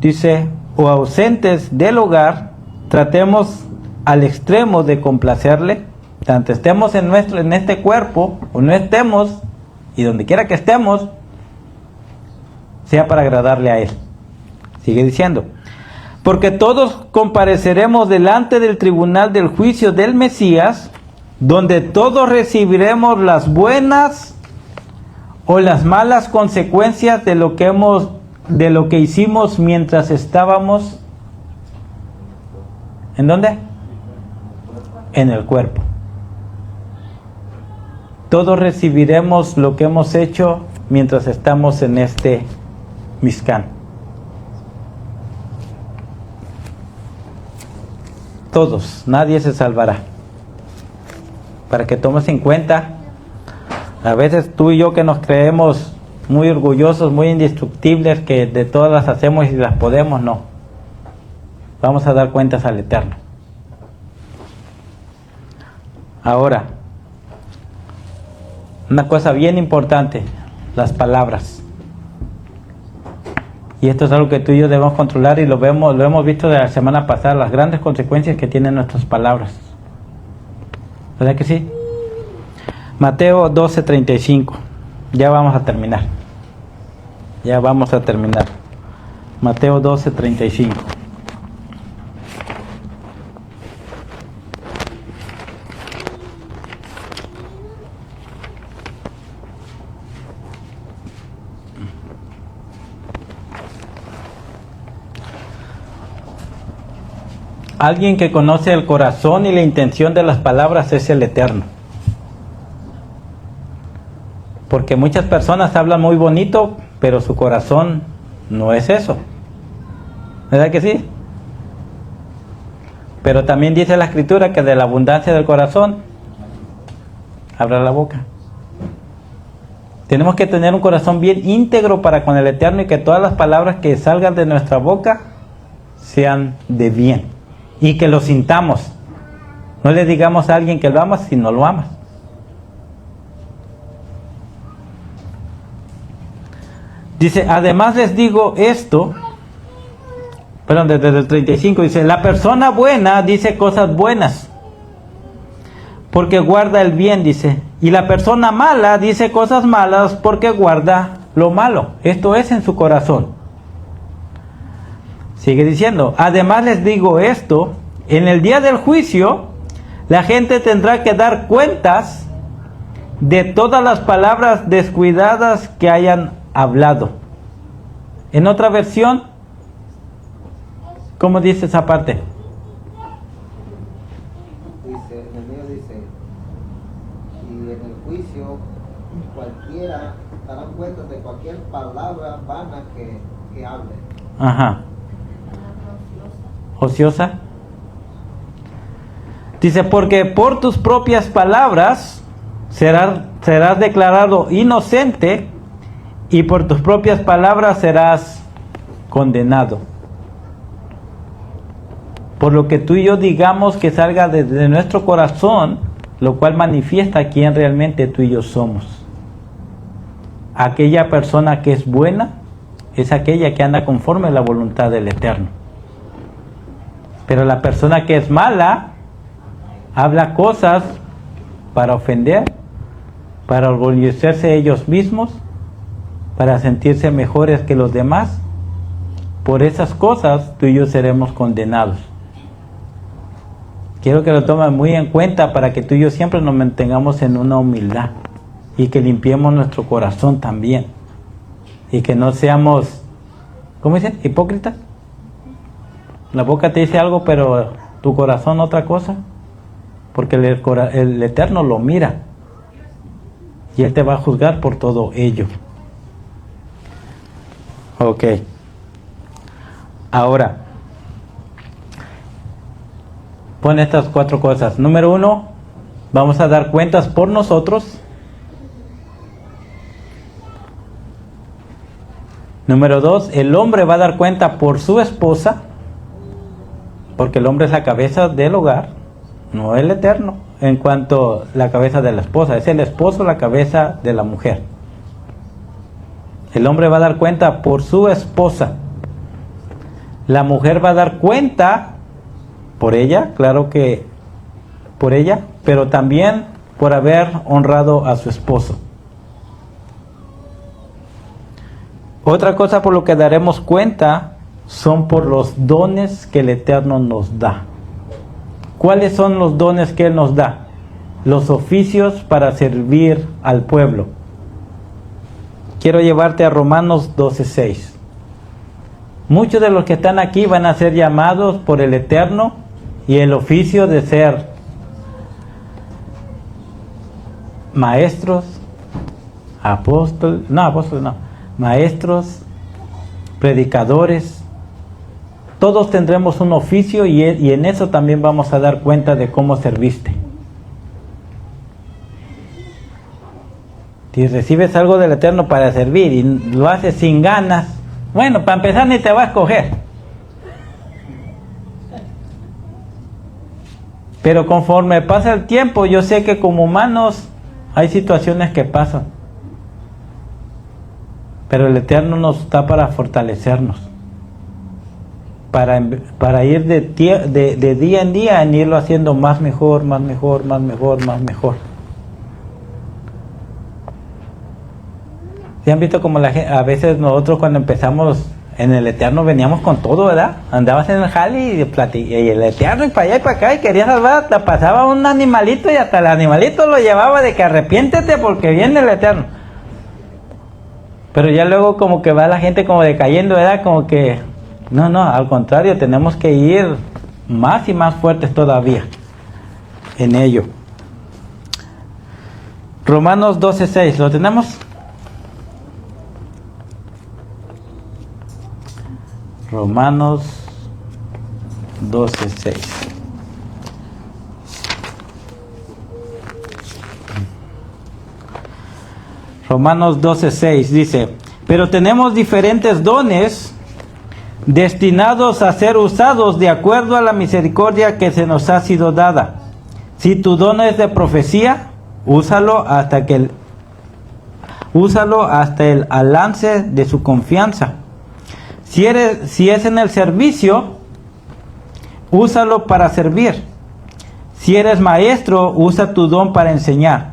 dice, o ausentes del hogar, tratemos al extremo de complacerle, tanto estemos en este cuerpo o no estemos, y donde quiera que estemos, sea para agradarle a Él. Sigue diciendo, porque todos compareceremos delante del tribunal del juicio del Mesías, donde todos recibiremos las buenas o las malas consecuencias de lo que hicimos mientras estábamos, ¿en dónde? En el cuerpo. Todos recibiremos lo que hemos hecho mientras estamos en este Mishkan. Todos, nadie se salvará. Para que tomes en cuenta, a veces tú y yo que nos creemos muy orgullosos, muy indestructibles, que de todas las hacemos y las podemos, no. Vamos a dar cuentas al Eterno. Ahora, una cosa bien importante, las palabras. Y esto es algo que tú y yo debemos controlar y lo hemos visto de la semana pasada, las grandes consecuencias que tienen nuestras palabras. ¿Verdad que sí? Mateo 12:35. Ya vamos a terminar. Mateo 12:35. Alguien que conoce el corazón y la intención de las palabras es el Eterno. Porque muchas personas hablan muy bonito, pero su corazón no es eso. ¿Verdad que sí? Pero también dice la Escritura que de la abundancia del corazón habla la boca. Tenemos que tener un corazón bien íntegro para con el Eterno y que todas las palabras que salgan de nuestra boca sean de bien. Y que lo sintamos. No le digamos a alguien que lo amas si no lo amas. Dice, además les digo esto, desde el 35 dice, la persona buena dice cosas buenas, porque guarda el bien, dice. Y la persona mala dice cosas malas porque guarda lo malo. Esto es en su corazón. Sigue diciendo, además les digo esto, en el día del juicio, la gente tendrá que dar cuentas de todas las palabras descuidadas que hayan hablado. En otra versión, ¿cómo dice esa parte? Dice, en el mío dice, y en el juicio cualquiera dará cuenta de cualquier palabra vana que hable. Ajá. Ociosa. Dice, porque por tus propias palabras serás declarado inocente y por tus propias palabras serás condenado. Por lo que tú y yo digamos que salga desde nuestro corazón, lo cual manifiesta quién realmente tú y yo somos. Aquella persona que es buena es aquella que anda conforme a la voluntad del Eterno. Pero la persona que es mala habla cosas para ofender, para orgullecerse ellos mismos, para sentirse mejores que los demás. Por esas cosas tú y yo seremos condenados. Quiero que lo tomen muy en cuenta para que tú y yo siempre nos mantengamos en una humildad y que limpiemos nuestro corazón también y que no seamos, ¿cómo dicen? Hipócritas. La boca te dice algo pero tu corazón otra cosa, porque el Eterno lo mira y Él te va a juzgar por todo ello. Ok. Ahora, pon estas 4 cosas. Número 1, vamos a dar cuentas por nosotros. Número 2, el hombre va a dar cuenta por su esposa, porque el hombre es la cabeza del hogar, no el Eterno, en cuanto a la cabeza de la esposa, es el esposo la cabeza de la mujer. El hombre va a dar cuenta por su esposa. La mujer va a dar cuenta por ella, claro que por ella, pero también por haber honrado a su esposo. Otra cosa por lo que daremos cuenta son por los dones que el Eterno nos da. ¿Cuáles son los dones que Él nos da? Los oficios para servir al pueblo. Quiero llevarte a Romanos 12:6. Muchos de los que están aquí van a ser llamados por el Eterno y el oficio de ser maestros, maestros, predicadores. Todos tendremos un oficio y en eso también vamos a dar cuenta de cómo serviste. Si recibes algo del Eterno para servir y lo haces sin ganas, bueno, para empezar ni te va a escoger. Pero conforme pasa el tiempo, yo sé que como humanos hay situaciones que pasan. Pero el Eterno nos está para fortalecernos. Para ir de día en día en irlo haciendo más mejor. ¿Sí han visto como a veces nosotros cuando empezamos en el Eterno veníamos con todo, ¿verdad? Andabas en el jali y el Eterno y para allá y para acá y querías salvar, te pasaba un animalito y hasta el animalito lo llevaba de que arrepiéntete porque viene el Eterno. Pero ya luego como que va la gente como decayendo, ¿verdad? Como que, no, al contrario, tenemos que ir más y más fuertes todavía en ello. Romanos 12:6, ¿lo tenemos? Romanos 12:6. Romanos 12:6 dice: pero tenemos diferentes dones destinados a ser usados de acuerdo a la misericordia que se nos ha sido dada. Si tu don es de profecía, úsalo hasta el alcance de su confianza. Si es en el servicio, úsalo para servir. Si eres maestro, usa tu don para enseñar.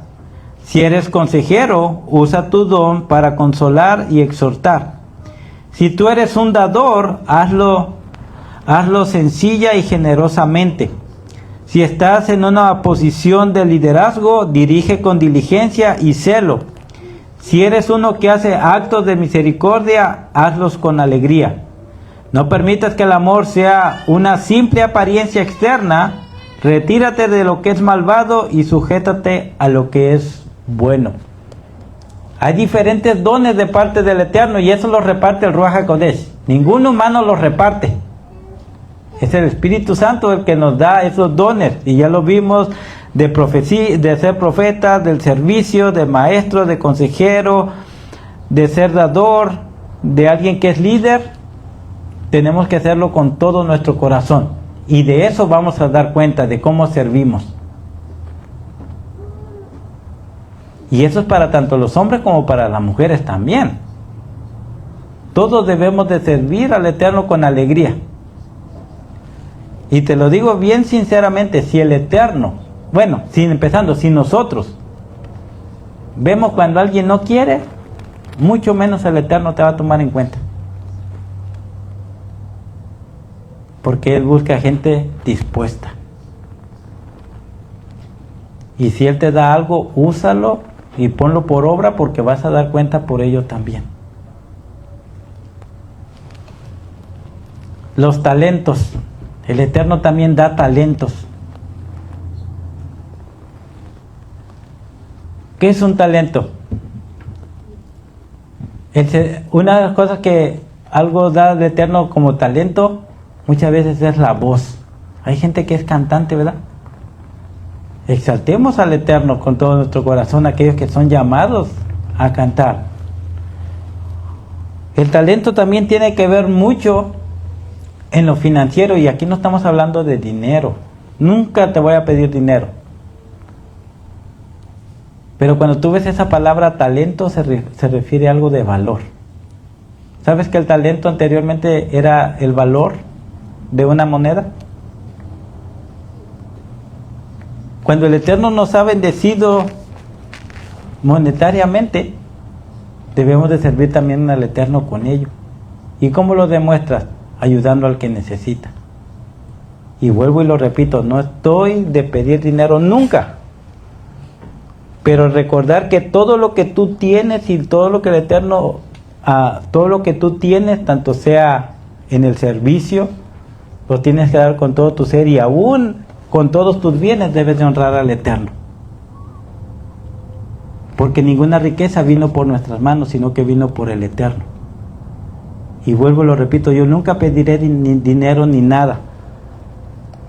Si eres consejero, usa tu don para consolar y exhortar. Si tú eres un dador, hazlo sencilla y generosamente. Si estás en una posición de liderazgo, dirige con diligencia y celo. Si eres uno que hace actos de misericordia, hazlos con alegría. No permitas que el amor sea una simple apariencia externa. Retírate de lo que es malvado y sujétate a lo que es bueno. Hay diferentes dones de parte del Eterno y eso los reparte el Ruach HaKodesh. Ningún humano los reparte. Es el Espíritu Santo el que nos da esos dones. Y ya lo vimos de profecía, de ser profeta, del servicio, de maestro, de consejero, de ser dador, de alguien que es líder. Tenemos que hacerlo con todo nuestro corazón. Y de eso vamos a dar cuenta, de cómo servimos. Y eso es para tanto los hombres como para las mujeres también. Todos debemos de servir al Eterno con alegría. Y te lo digo bien sinceramente, si el Eterno, si nosotros vemos cuando alguien no quiere, mucho menos el Eterno te va a tomar en cuenta. Porque Él busca gente dispuesta. Y si Él te da algo, úsalo y ponlo por obra porque vas a dar cuenta por ello también. Los talentos. El Eterno también da talentos. ¿Qué es un talento? Una de las cosas que algo da el Eterno como talento, muchas veces es la voz. Hay gente que es cantante, ¿verdad? Exaltemos al Eterno con todo nuestro corazón, aquellos que son llamados a cantar. El talento también tiene que ver mucho en lo financiero, y aquí no estamos hablando de dinero. Nunca te voy a pedir dinero. Pero cuando tú ves esa palabra talento, se refiere a algo de valor. ¿Sabes que el talento anteriormente era el valor de una moneda? Cuando el Eterno nos ha bendecido monetariamente, debemos de servir también al Eterno con ello. ¿Y cómo lo demuestras? Ayudando al que necesita. Y vuelvo y lo repito, no estoy de pedir dinero nunca, pero recordar que todo lo que tú tienes y todo lo que el Eterno, todo lo que tú tienes, tanto sea en el servicio, lo tienes que dar con todo tu ser, y aún con todos tus bienes debes de honrar al Eterno. Porque ninguna riqueza vino por nuestras manos, sino que vino por el Eterno. Y vuelvo y lo repito, yo nunca pediré ni dinero ni nada.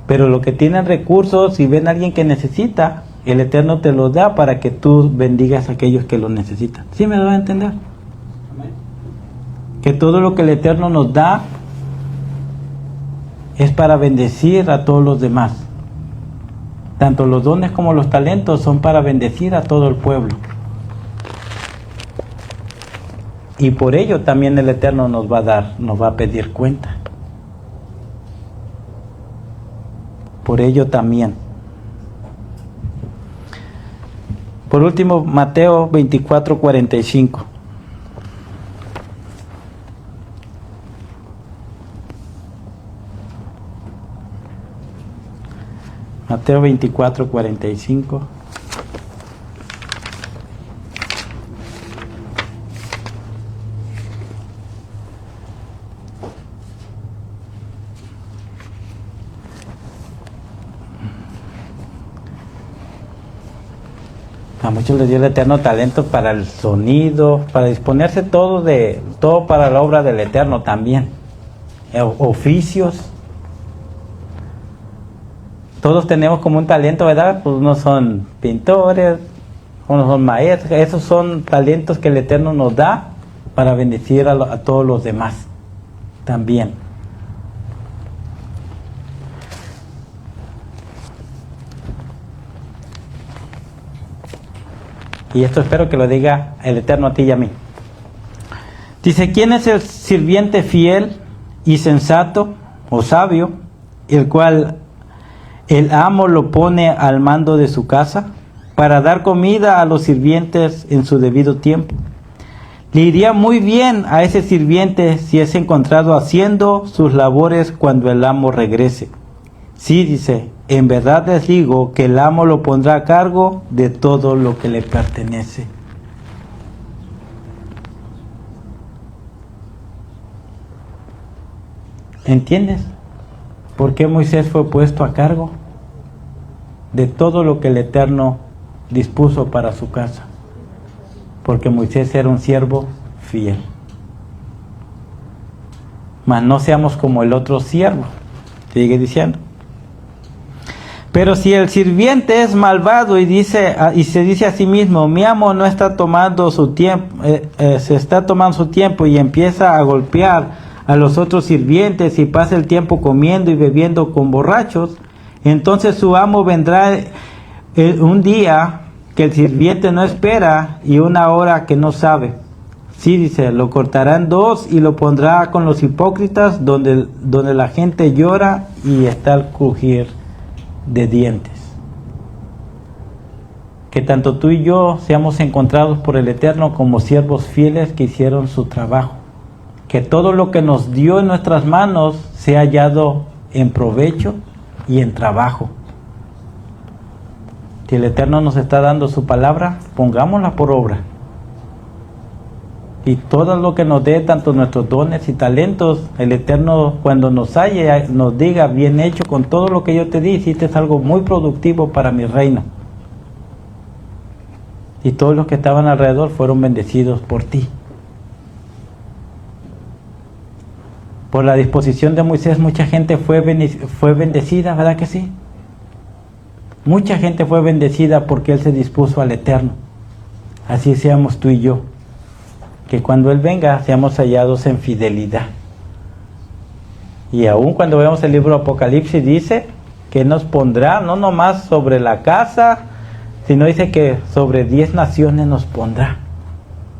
Pero lo que tienen recursos, si ven a alguien que necesita, el Eterno te lo da para que tú bendigas a aquellos que lo necesitan. ¿Sí me doy a entender? Amén. Que todo lo que el Eterno nos da es para bendecir a todos los demás. Tanto los dones como los talentos son para bendecir a todo el pueblo. Y por ello también el Eterno nos va a dar, nos va a pedir cuenta. Por ello también. Por último, Mateo 24:45. Mateo 24:45. A muchos les dio el Eterno talento para el sonido, para disponerse todo para la obra del Eterno también. Oficios. Todos tenemos como un talento, ¿verdad? Pues unos son pintores, unos son maestros. Esos son talentos que el Eterno nos da para bendecir a todos los demás también. Y esto espero que lo diga el Eterno a ti y a mí. Dice, ¿quién es el sirviente fiel y sensato o sabio, el cual el amo lo pone al mando de su casa, para dar comida a los sirvientes en su debido tiempo? Le iría muy bien a ese sirviente si es encontrado haciendo sus labores cuando el amo regrese. Sí, dice, en verdad les digo que el amo lo pondrá a cargo de todo lo que le pertenece. ¿Entiendes por qué Moisés fue puesto a cargo de todo lo que el Eterno dispuso para su casa? Porque Moisés era un siervo fiel. Mas no seamos como el otro siervo. Sigue diciendo. Pero si el sirviente es malvado y se dice a sí mismo, mi amo no está tomando su tiempo, se está tomando su tiempo, y empieza a golpear a los otros sirvientes y pasa el tiempo comiendo y bebiendo con borrachos, entonces su amo vendrá un día que el sirviente no espera y una hora que no sabe. Sí, dice, lo cortará en dos y lo pondrá con los hipócritas donde la gente llora y está al crujir de dientes. Que tanto tú y yo seamos encontrados por el Eterno como siervos fieles que hicieron su trabajo. Que todo lo que nos dio en nuestras manos sea hallado en provecho y en trabajo. Si el Eterno nos está dando su palabra, pongámosla por obra. Y todo lo que nos dé, tanto nuestros dones y talentos, el Eterno cuando nos halle, nos diga, bien hecho, con todo lo que yo te di, hiciste algo muy productivo para mi reino. Y todos los que estaban alrededor fueron bendecidos por ti. Por la disposición de Moisés, mucha gente fue bendecida, ¿verdad que sí? Mucha gente fue bendecida porque él se dispuso al Eterno. Así seamos tú y yo, que cuando él venga seamos hallados en fidelidad. Y aún cuando vemos el libro de Apocalipsis dice que nos pondrá no nomás sobre la casa, sino dice que sobre 10 naciones nos pondrá.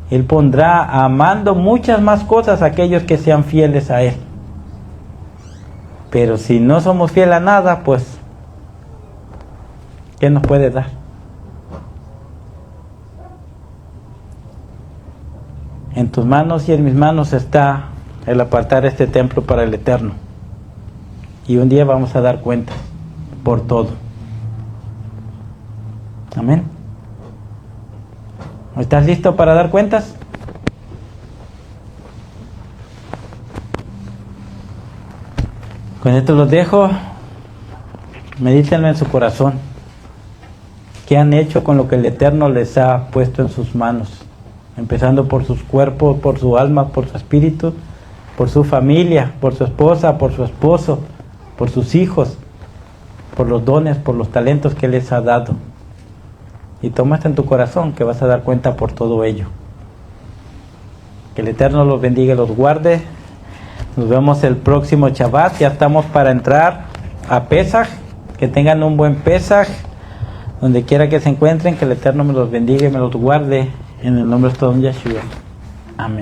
Él pondrá amando muchas más cosas a aquellos que sean fieles a él. Pero si no somos fieles a nada, pues ¿qué nos puede dar? En tus manos y en mis manos está el apartar este templo para el Eterno. Y un día vamos a dar cuenta por todo. Amén. ¿Estás listo para dar cuentas? Con esto los dejo. Medítenlo en su corazón. ¿Qué han hecho con lo que el Eterno les ha puesto en sus manos? Empezando por sus cuerpos, por su alma, por su espíritu, por su familia, por su esposa, por su esposo, por sus hijos, por los dones, por los talentos que les ha dado. Y tómate en tu corazón que vas a dar cuenta por todo ello. Que el Eterno los bendiga y los guarde. Nos vemos el próximo Shabbat. Ya estamos para entrar a Pesaj. Que tengan un buen Pesaj. Donde quiera que se encuentren, que el Eterno me los bendiga y me los guarde. En el nombre de Yeshua. Amén.